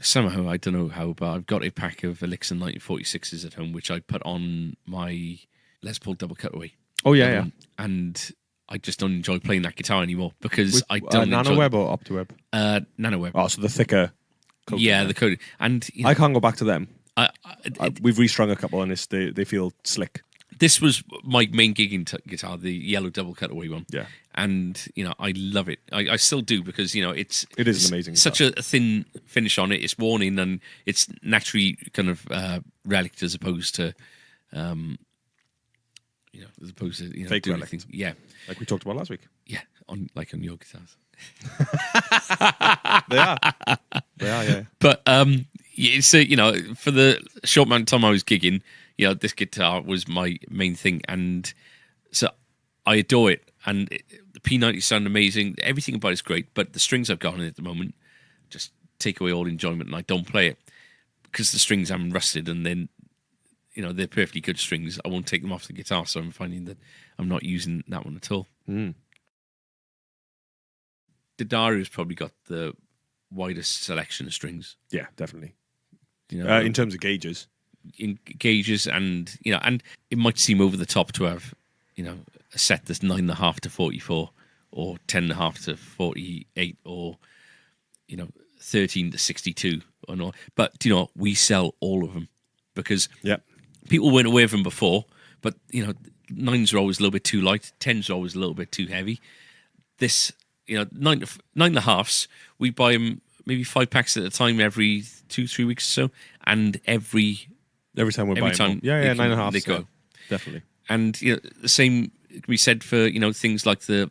Somehow, I don't know how, but I've got a pack of Elixir 1946s at home, which I put on my Les Paul double cutaway. Oh, yeah. And I just don't enjoy playing that guitar anymore because I don't Nano Web or OptiWeb? Nano Web. Oh, so the thicker coating. Yeah, the coating. And I can't go back to them. We've restrung a couple, and they feel slick. This was my main gigging guitar, the yellow double cutaway one. Yeah. And, I love it. I still do because, it is an amazing such a thin finish on it. It's worn in and it's naturally kind of relic as opposed to, fake relic. anything. Yeah. Like we talked about last week. Yeah. On your guitars. They are, yeah. But, so, for the short amount of time I was gigging, this guitar was my main thing, and so I adore it. And the P90 sound amazing. Everything about it's great, but the strings I've got on it at the moment just take away all enjoyment, and I don't play it because the strings haven't rusted, and then they're perfectly good strings. I won't take them off the guitar, so I'm finding that I'm not using that one at all. Didario's probably got the widest selection of strings. Yeah, definitely. In terms of gauges. In gauges, and and it might seem over the top to have a set that's 9.5 to 44 or 10.5 to 48, or 13 to 62 or not. But we sell all of them because people weren't aware of them before. But 9s are always a little bit too light, 10s are always a little bit too heavy. This 9.5s, we buy them maybe 5 packs at a time every 2-3 weeks or so, and every time we're buying them. Yeah, 9.5. They go. Definitely. And the same can be said for things like the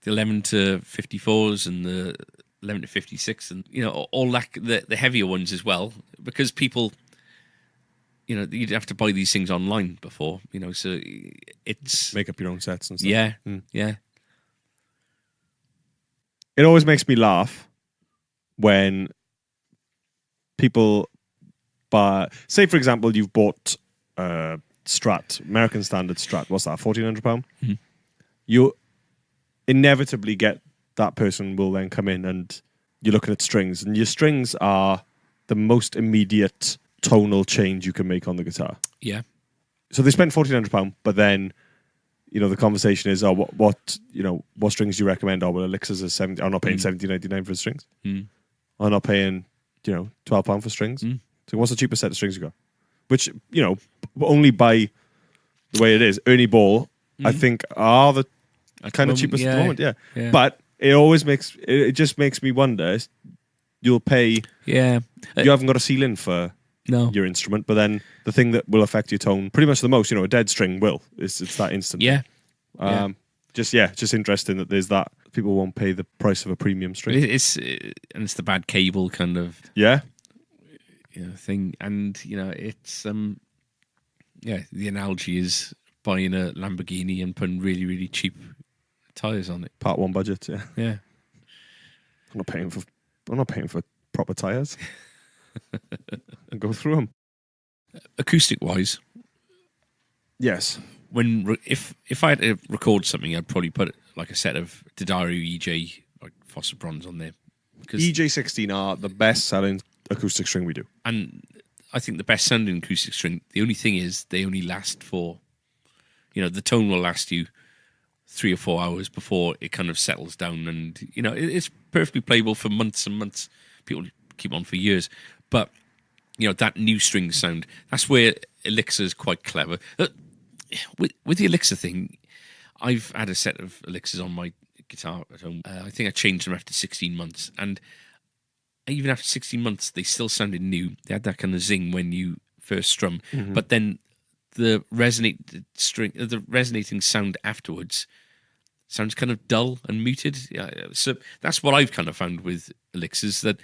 11 to 54s and the 11 to 56, and all that, the heavier ones as well, because people you'd have to buy these things online before, so it's make up your own sets and stuff. Yeah. It always makes me laugh when people buy, say for example, you've bought Strat, American Standard Strat. What's that? £1,400. Mm-hmm. You inevitably get that person will then come in and you're looking at strings, and your strings are the most immediate tonal change you can make on the guitar. Yeah. So they spend £1,400, but then the conversation is, what strings do you recommend? Oh, well, Elixirs are 70. I'm not paying $17.99 for the strings. I'm not paying £12 for strings. So what's the cheapest set of strings you got? Which only by the way it is, Ernie Ball, I think are the kind of cheapest at the moment. Yeah. But it just makes me wonder. You'll pay. Yeah. You haven't got a ceiling for your instrument, but then the thing that will affect your tone pretty much the most, a dead string will. It's that instant. Yeah. Just interesting that there's that. People won't pay the price of a premium string. It's the bad cable kind of thing, and it's the analogy is buying a Lamborghini and putting really, really cheap tires on it. Part 1 budget. Yeah. I'm not paying for proper tires. And go through them. Acoustic wise, yes. If I had to record something, I'd probably put like a set of D'Addario EJ like Foster Bronze on there. EJ16 are the best selling acoustic string we do, and I think the best sounding acoustic string. The only thing is they only last for, the tone will last you 3 or 4 hours before it kind of settles down, and it's perfectly playable for months and months. People keep on for years, but that new string sound, that's where Elixir is quite clever. With the Elixir thing, I've had a set of Elixirs on my guitar at home. I think I changed them after 16 months, and even after 16 months they still sounded new. They had that kind of zing when you first strum, but then the resonating sound afterwards sounds kind of dull and muted. So that's what I've kind of found with Elixirs, that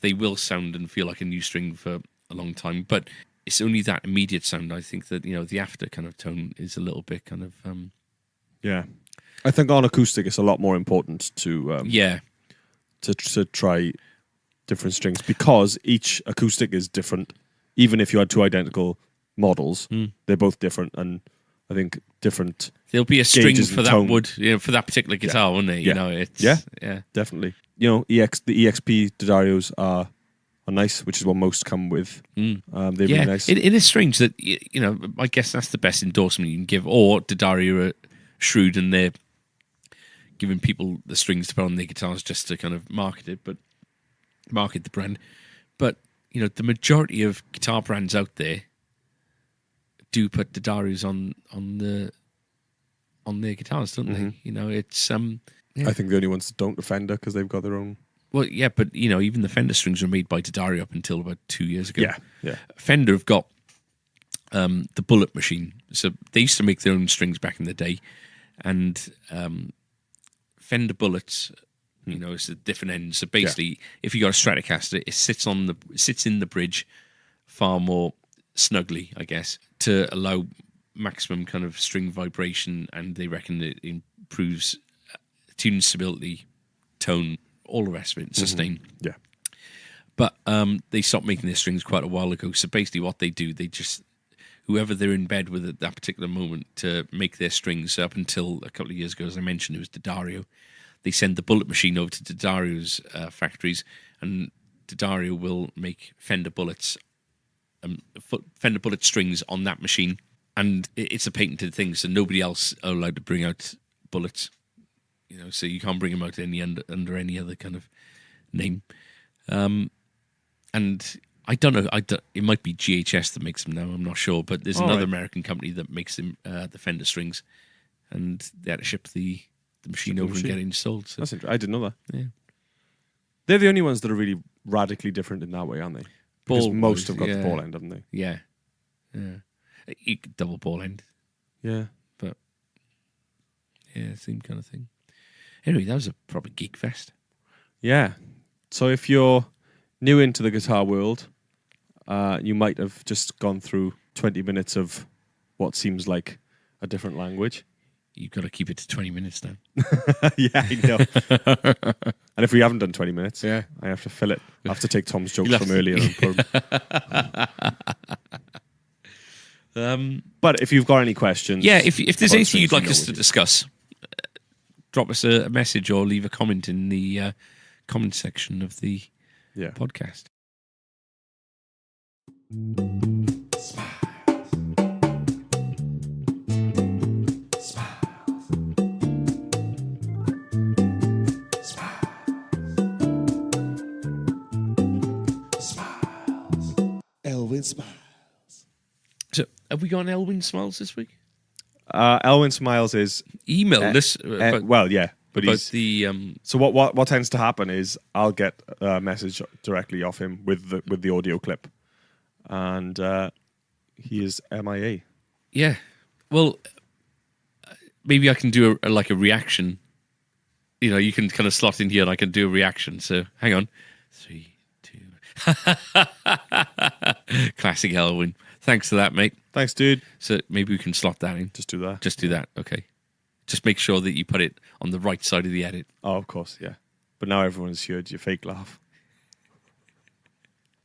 they will sound and feel like a new string for a long time, but it's only that immediate sound. I think that the after kind of tone is a little bit kind of I think on acoustic it's a lot more important to to try different strings, because each acoustic is different. Even if you had 2 identical models, they're both different, and I think different. There'll be a string for that tone. wood, for that particular guitar, won't there? Definitely. The EXP D'Addarios are nice, which is what most come with. They're really nice. It is strange that I guess that's the best endorsement you can give. Or D'Addario are shrewd and they're giving people the strings to put on their guitars just to kind of market the brand. But the majority of guitar brands out there do put D'Addarios on their guitars, don't they? It's I think the only ones that don't are Fender, because they've got their own. Well, yeah, but even the Fender strings were made by D'Addario up until about 2 years ago. Yeah. Fender have got the Bullet machine, so they used to make their own strings back in the day, and Fender Bullets, it's a different end. So basically, if you got a Stratocaster, it sits in the bridge far more snugly, I guess, to allow maximum kind of string vibration, and they reckon it improves tune stability, tone, all the rest of it, sustain. Yeah. But they stopped making their strings quite a while ago. So basically what they do, they just, whoever they're in bed with at that particular moment to make their strings, up until a couple of years ago, as I mentioned, it was D'Addario. They send the Bullet machine over to D'Addario's factories, and D'Addario will make Fender Bullets, Fender Bullet strings on that machine. And it's a patented thing, so nobody else are allowed to bring out Bullets. so you can't bring them out under any other kind of name. And I don't know. It might be GHS that makes them now. I'm not sure, but there's another American company that makes them the Fender strings, and they had to ship the machine over and get it installed. So. That's interesting. I didn't know that. Yeah, they're the only ones that are really radically different in that way, aren't they? Because most have got the ball end, haven't they? Yeah. Double ball end. Yeah. But yeah, same kind of thing. Anyway, that was a proper geek fest. Yeah. So if you're new into the guitar world, you might have just gone through 20 minutes of what seems like a different language. You've got to keep it to 20 minutes now. Yeah, I know. And if we haven't done 20 minutes, I have to fill it. I have to take Tom's jokes from earlier and put them. But if you've got any questions... Yeah, if there's anything you'd like us to discuss, drop us a message or leave a comment in the comment section of the podcast. Elwin Smiles. So, have we got an Elwin Smiles this week? Elwin Smiles is... Email this. But he's... the... So what tends to happen is I'll get a message directly off him with the audio clip. And he is MIA. Yeah. Well, maybe I can do a reaction. You can kind of slot in here and I can do a reaction. So, hang on. 3, 2... Classic Elwin. Thanks for that, mate. Thanks, dude. So maybe we can slot that in. Just do that. Just do that. Okay. Just make sure that you put it on the right side of the edit. Oh, of course, yeah. But now everyone's heard your fake laugh.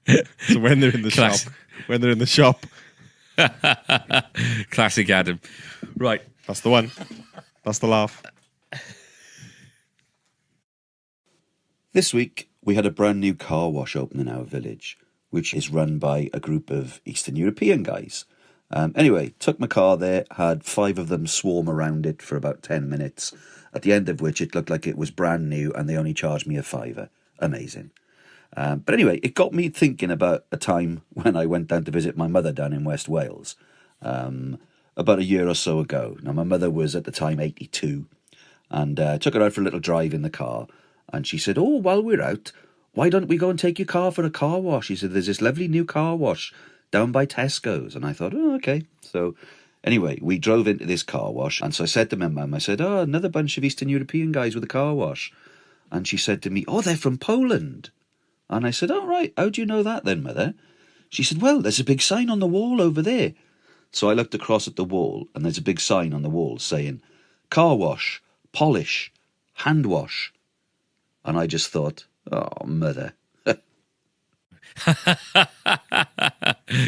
So when they're in the shop, Classic Adam. Right. That's the one. That's the laugh. This week, we had a brand new car wash open in our village, which is run by a group of Eastern European guys. Anyway, took my car there, had 5 of them swarm around it for about 10 minutes, at the end of which it looked like it was brand new and they only charged me a £5. Amazing. But anyway, it got me thinking about a time when I went down to visit my mother down in West Wales, about a year or so ago. Now, my mother was at the time 82, and took her out for a little drive in the car, and she said, "Oh, while we're out, why don't we go and take your car for a car wash?" She said, "There's this lovely new car wash down by Tesco's." And I thought, oh, okay. So anyway, we drove into this car wash. And so I said to my mum, I said, "Oh, another bunch of Eastern European guys with a car wash." And she said to me, "Oh, they're from Poland." And I said, "Oh, right. How do you know that then, mother?" She said, "Well, there's a big sign on the wall over there." So I looked across at the wall and there's a big sign on the wall saying, "Car wash, polish, hand wash." And I just thought, oh, mother.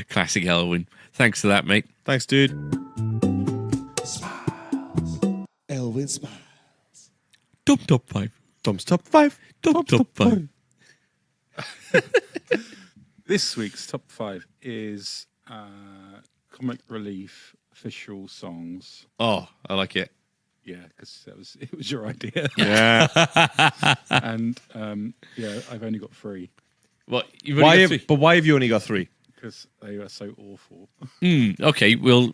Classic Elwin. Thanks for that, mate. Thanks, dude. Smiles. Elwin Smiles. Top 5. Tom's top 5. Top 5. This week's top 5 is comic relief official songs. Oh, I like it. Yeah, because it was your idea. Yeah. And I've only got 3 What? Why have you only got 3? because they were so awful. Okay, we'll.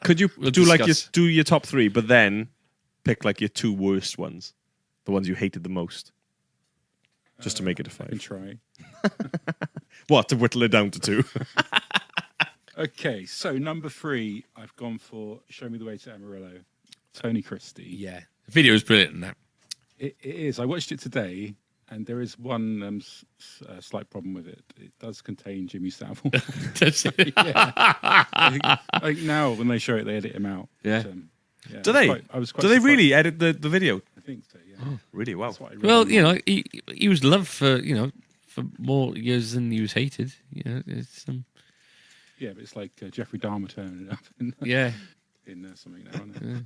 Could you we'll do discuss. your top 3, but then pick like your 2 worst ones, the ones you hated the most, just to make it a I can 5. try. What, to whittle it down to 2? Okay, so number 3, I've gone for "Show Me the Way to Amarillo," Tony Christie. Yeah, the video is brilliant in that. It is. I watched it today, and there is one slight problem with it. It does contain Jimmy Savile. Yeah. I think now when they show it, they edit him out. Yeah. But, Do they? I was quite Do they surprised. really edit the video? I think so. Yeah. Oh, really? Wow. That's what I read Well, online. he was loved for for more years than he was hated. It's Yeah, but it's like Jeffrey Dahmer turning it up in, yeah, in something now. Isn't it?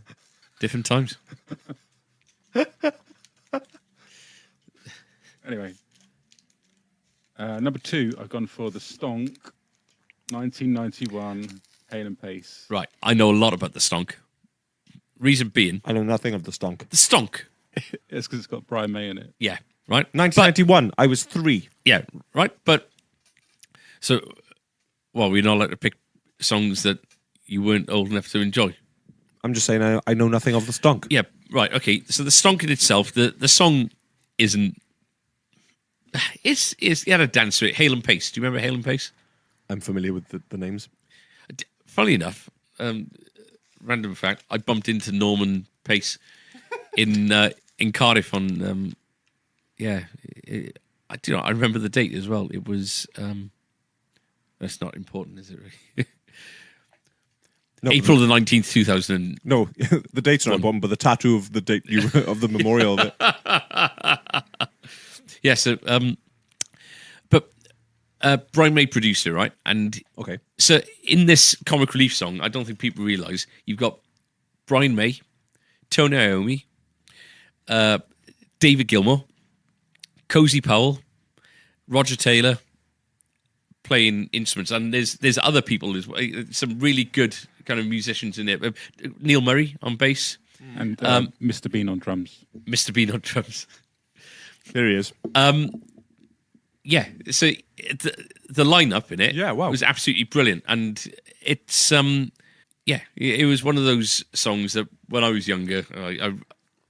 different times. Anyway, number 2, I've gone for the Stonk, 1991, Hale and Pace. Right, I know a lot about the Stonk. Reason being, I know nothing of the stonk. the stonk. It's because it's got Brian May in it. Yeah, right. 1991. I was 3. Yeah, right. But so, well, we're not allowed to pick songs that you weren't old enough to enjoy. I'm just saying I know nothing of the stonk. Yeah, right. Okay. So the stonk in itself, the song isn't. It's he had a dance to it. Hale and Pace. Do you remember Hale and Pace? I'm familiar with the names. Funnily enough, random fact, I bumped into Norman Pace in Cardiff on. I remember the date as well. It was. That's not important, is it? Really? No, April the 19th, 2000. No, the date's not important, but the tattoo of the date of the memorial of it. Yeah. So, but Brian May produced it, right? And Okay. so in this comic relief song, I don't think people realise you've got Brian May, Tony Iommi, David Gilmour, Cozy Powell, Roger Taylor playing instruments, and there's other people as well, some really good kind of musicians in it. Neil Murray on bass, And Mr. Bean on drums. Mr. Bean on drums. There he is. Yeah, so the lineup in it, Yeah, wow. was absolutely brilliant, and it's it was one of those songs that when I was younger,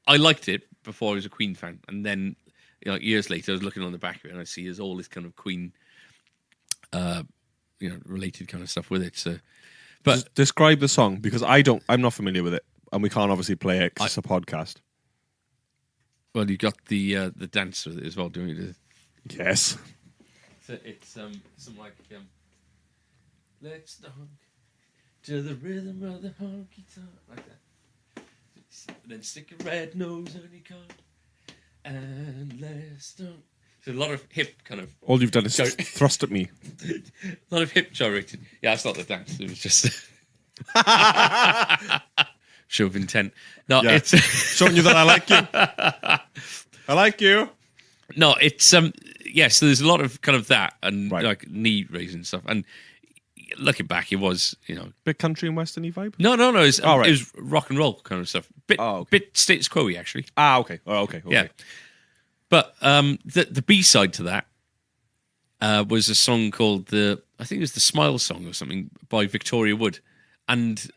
I liked it before I was a Queen fan, and then years later I was looking on the back of it and I see there's all this kind of Queen, related kind of stuff with it. So, but Just describe the song because I'm not familiar with it, and we can't obviously play it 'cause it's a podcast. well, you got the dance with it as well, don't you? Yes. So it's something like let's dunk to the rhythm of the honky tonk, like that. And then stick a red nose on your car and let's dunk. So a lot of hip kind of, All you've done is thrust at me. a lot of hip gyrating. Yeah, it's not the dance. It was just show of intent. No, Yeah. it's Showing you that I like you. I like you. no, it's So there's a lot of kind of that and Right. like knee raising stuff. And looking back, it was Bit country and western-y vibe. no. It was, right. it was rock and roll kind of stuff. Bit status quo-y actually. Ah, okay. Oh, okay. Yeah. But the B side to that was a song called I think it was the Smile Song or something by Victoria Wood, and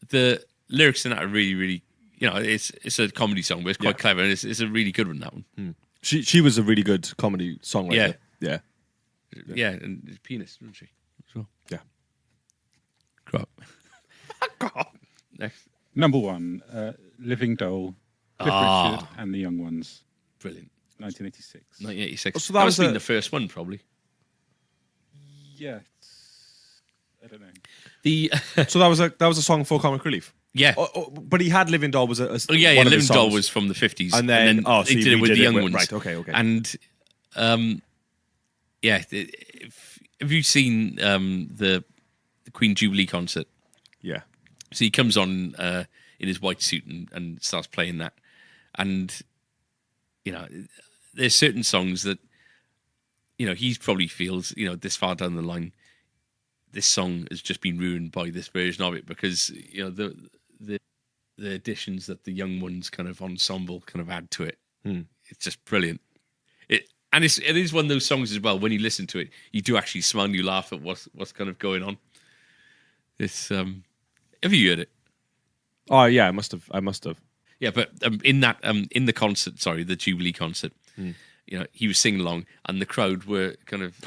the lyrics in that are really, really, it's a comedy song, but it's quite clever, and it's a really good one. That one, She was a really good comedy songwriter. Yeah. yeah, and it's penis, wasn't she? As well. Yeah. Crap. Next, Number 1, Living Doll, Cliff Richard and the Young Ones, brilliant. 1986. 1986. So that that must was have been the first one, probably. Yeah. I don't know. The So that was a song for Comic Relief. yeah. But he had Living Doll was a Oh, one yeah, of his Living Doll songs. was from the 50s. And then so he he did it with redid the young ones. Right, okay. And, have you seen the Queen Jubilee concert? Yeah. So he comes on in his white suit and starts playing that. And, there's certain songs that, he probably feels, this far down the line, this song has just been ruined by this version of it because, the additions that the young ones kind of ensemble kind of add to it. It's just brilliant. It is one of those songs as well. When you listen to it, you do actually smile and you laugh at what's kind of going on. It's have you heard it? Oh yeah, I must have. Yeah, but in the concert, the Jubilee concert, he was singing along, and the crowd were kind of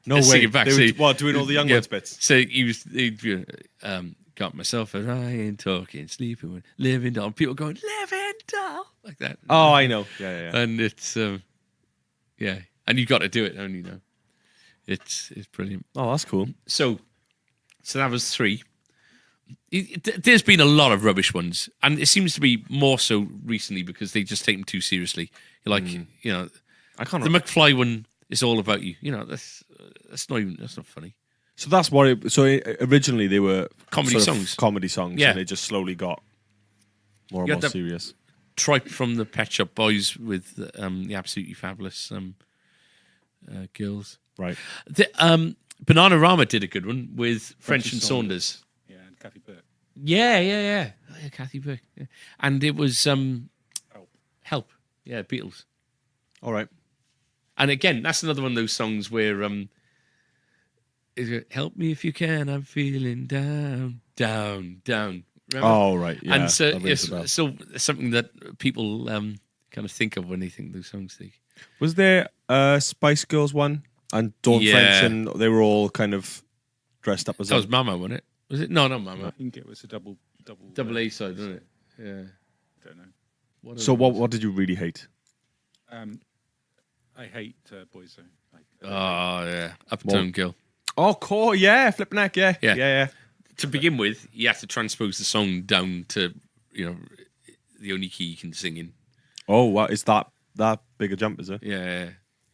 No way. singing back. They were doing all the young ones bits. So he got myself a rhyme, talking, sleeping, with living doll. People going living doll like that. Oh, I know. Yeah. And it's and you've got to do it, don't you know? It's brilliant. Oh, that's cool. So that was 3. There's been a lot of rubbish ones, and it seems to be more so recently because they just take them too seriously. You're like, I can't. the McFly one is all about you. That's not funny. So that's what. Originally they were Comedy sort of songs. comedy songs, Yeah. and they just slowly got more and You more had the- serious. Tripe from the Pet Shop Boys with the Absolutely Fabulous girls. Right. Bananarama did a good one with French and Saunders. Yeah, and Kathy Burke. Yeah. Oh, yeah, Kathy Burke. Yeah. And it was Help. Yeah, Beatles. All right. And again, that's another one of those songs where is it Help Me If You Can, I'm feeling down. Remember? Oh, right. Yeah. And so that rings a bell. it's so something that people kind of think of when they think those songs. Was there a Spice Girls one? And Dawn Yeah. French, and they were all kind of dressed up as That was Mama, wasn't it? Was it? No, not I Mama. think it was a double A side, wasn't it? Yeah. don't know. So what did you really hate? I hate Boys Though. Oh, yeah. Uptown Girl. Oh, core, yeah, Flip Neck, yeah. Yeah. To begin with, you have to transpose the song down to, the only key you can sing in. Oh, wow, is that big a jump, is it? Yeah,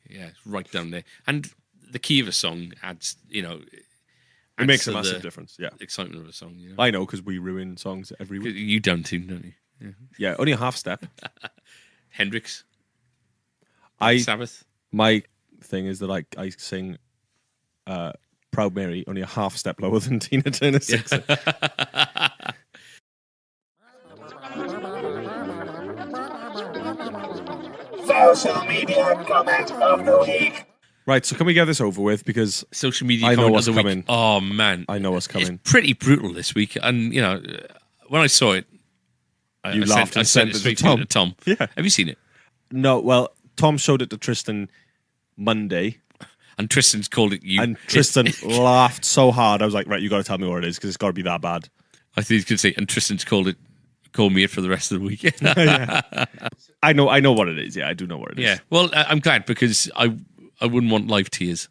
it's right down there. And the key of a song adds, It adds makes to a massive the difference, yeah. excitement of a song. I know, because we ruin songs every week. You done too, don't you? Yeah. Yeah, only a half step. Hendrix, I Sabbath. My thing is that I sing Proud Mary only a half step lower than Tina Turner sings. Social media comment of the week. Right, so can we get this over with? Because Social media I know comment what's of the week. coming. Oh, man. I know what's coming. It's pretty brutal this week. And, when I saw it, You laughed and sent sent it straight to to Tom. Yeah. Have you seen it? No, well, Tom showed it to Tristan Monday, And Tristan's called it you. and Tristan laughed so hard. I was like, right, you got to tell me what it is, because it's got to be that bad. I think he's going to say, and Tristan's called me it for the rest of the week. I know what it is. Yeah, I do know what it is. Yeah. Well, I'm glad, because I wouldn't want live tears.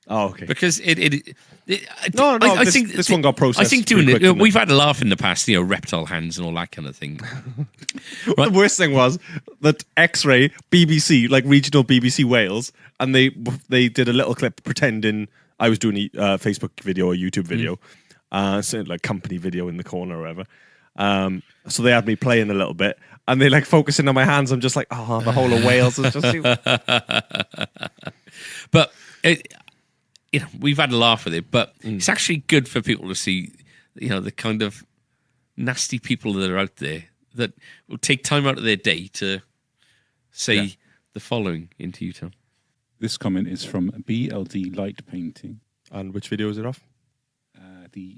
Oh, okay. Because No, I this- think this one got processed I think pretty doing quick, it. didn't it? We've had a laugh in the past, reptile hands and all that kind of thing. The worst thing was that X-Ray BBC, like regional BBC Wales, and they did a little clip pretending I was doing a Facebook video or YouTube video, so like company video in the corner or whatever. So they had me playing a little bit, and they like focusing on my hands. I'm just like, oh, the whole of Wales is just. But we've had a laugh with it. But it's actually good for people to see, the kind of nasty people that are out there that will take time out of their day to say the following into you, Tom. This comment is from BLD Light Painting, And which video is it off? the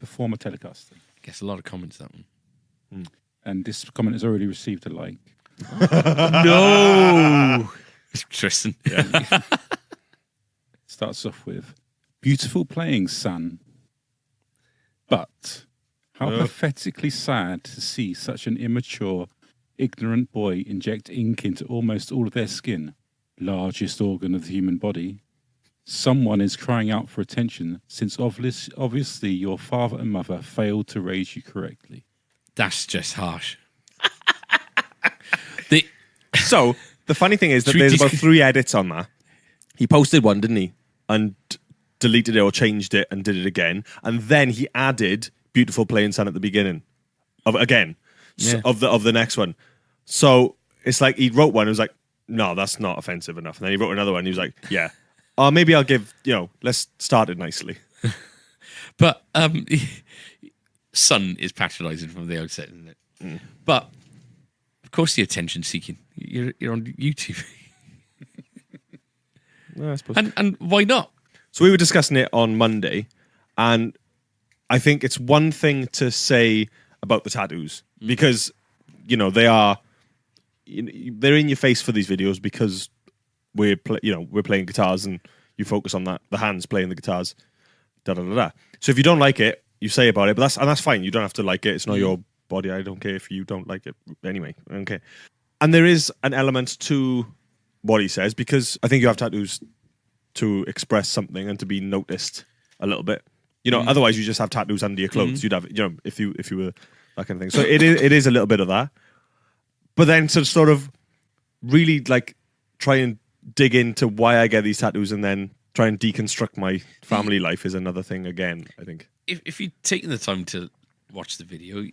Performer Telecaster. Guess a lot of comments, that one. And this comment has already received a like. No! Tristan. Starts off with, beautiful playing, son. But how pathetically sad to see such an immature, ignorant boy inject ink into almost all of their skin, largest organ of the human body. Someone is crying out for attention, since obviously your father and mother failed to raise you correctly. That's just harsh. So the funny thing is that Should we there's about dis- 3 edits on that. He posted one, didn't he? And deleted it or changed it and did it again. And then he added "Beautiful Playing Son" at the beginning of the next one. So it's like he wrote one. It was like, no, that's not offensive enough. And then he wrote another one. He was like, yeah, maybe I'll give let's start it nicely. But son is patronising from the outset, isn't it? But of course, the attention seeking. You're on YouTube, I suppose. and why not? So we were discussing it on Monday, and I think it's one thing to say about the tattoos because they're in your face for these videos because we're playing guitars and you focus on that, the hands playing the guitars, da da da da. So if you don't like it, you say about it, but that's fine. You don't have to like it. It's not your body. I don't care if you don't like it. Anyway, okay. And there is an element to what he says because I think you have tattoos to express something and to be noticed a little bit. Otherwise you just have tattoos under your clothes. You'd have, if you were that kind of thing. So it is a little bit of that. But then to sort of really like try and dig into why I get these tattoos and then try and deconstruct my family life is another thing again, I think. If you've taken the time to watch the video,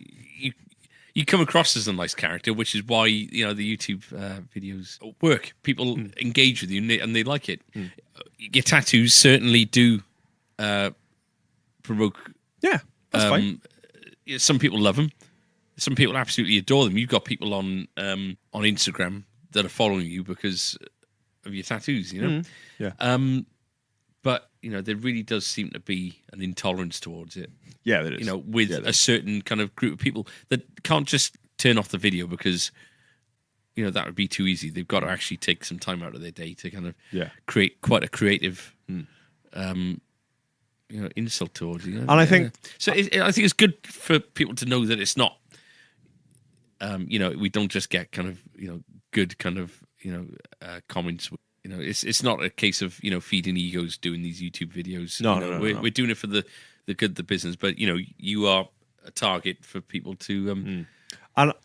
you come across as a nice character, which is why the YouTube videos work. People engage with you and they like it. Your tattoos certainly do provoke Yeah, that's fine. some people love them. Some people absolutely adore them. You've got people on Instagram that are following you because of your tattoos, you know? Yeah. But, you know, there really does seem to be an intolerance towards it. Yeah, there is. You know, with a certain kind of group of people that can't just turn off the video because, you know, that would be too easy. They've got to actually take some time out of their day to kind of create quite a creative, insult towards you. And I think... So I think it's good for people to know that it's not, we don't just get kind of, good kind of, comments. You know, it's not a case of, feeding egos doing these YouTube videos. No. We're doing it for the good of the business. But, you are a target for people to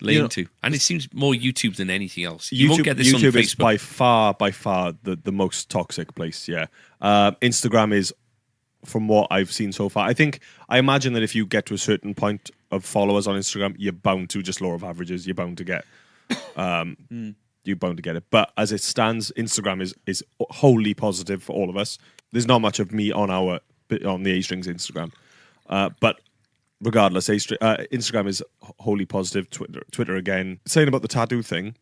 lay into. And it seems more YouTube than anything else. You won't get this YouTube on Facebook. is by far the most toxic place, yeah. Instagram is, from what I've seen so far, I imagine that if you get to a certain point of followers on Instagram, you're bound to, just law of averages, you're bound to get you're bound to get it. But as it stands, Instagram is wholly positive for all of us. There's not much of me on the A-Strings Instagram. But regardless, Instagram is wholly positive. Twitter again. Saying about the tattoo thing,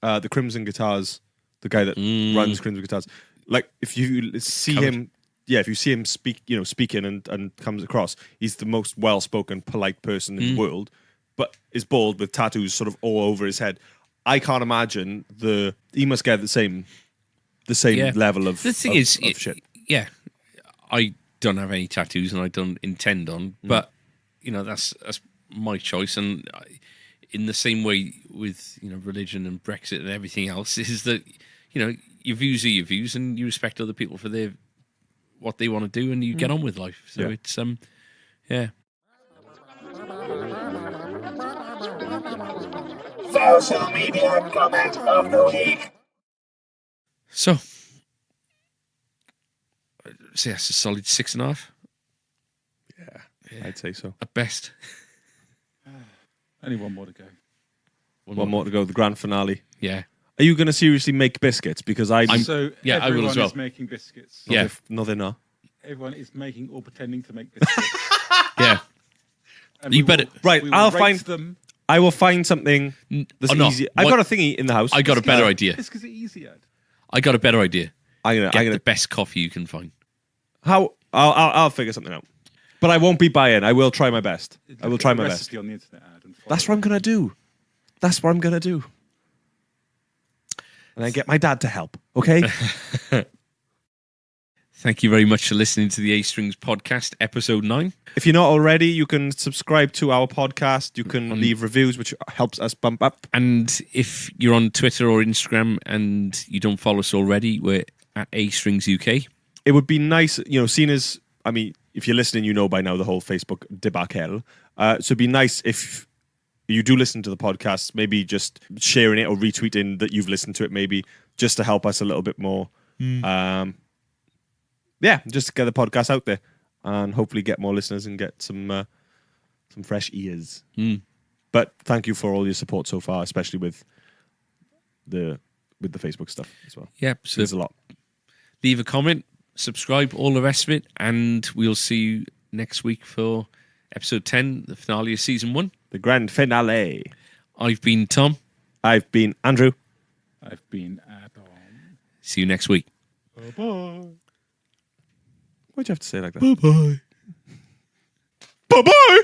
the Crimson Guitars, the guy that runs Crimson Guitars, like if you see him, if you see him speaking and comes across, he's the most well-spoken, polite person in the world, but is bald with tattoos sort of all over his head. I can't imagine he must get the same level of shit. Yeah, I don't have any tattoos and I don't intend on, but that's my choice. And in the same way with religion and Brexit and everything else, is that your views are your views and you respect other people for what they want to do and you get on with life. So it's Social media comment of the week. So that's a solid 6.5. Yeah, I'd say so. At best. Only one more to go. One more to go, the grand finale. Yeah. Are you going to seriously make biscuits? Because I will as well. Everyone is making biscuits. Yeah. No, they're not. Everyone is making or pretending to make biscuits. Yeah. And You better... Right, I'll find them. I will find something that's easy. I've got a thingy in the house. I got a better idea. It's because it's easy, Ed. I got a better idea. I'm gonna the best coffee you can find. I'll figure something out. But I won't be buying. I will try my best. I will try my best. On the internet ad and That's what I'm gonna do. And I get my dad to help. Okay. Thank you very much for listening to the A-Strings podcast, episode 9. If you're not already, you can subscribe to our podcast. You can leave reviews, which helps us bump up. And if you're on Twitter or Instagram and you don't follow us already, we're at A-Strings UK. It would be nice, seeing as, if you're listening, you know by now the whole Facebook debacle. So it'd be nice if you do listen to the podcast, maybe just sharing it or retweeting that you've listened to it, maybe just to help us a little bit more. Just to get the podcast out there and hopefully get more listeners and get some fresh ears. But thank you for all your support so far, especially with the Facebook stuff as well. Yep. So there's a lot. Leave a comment, subscribe, all the rest of it, and we'll see you next week for episode 10, the finale of season 1. The grand finale. I've been Tom. I've been Andrew. I've been Adam. See you next week. Bye-bye. Why'd you have to say it like that? Bye-bye. Bye-bye!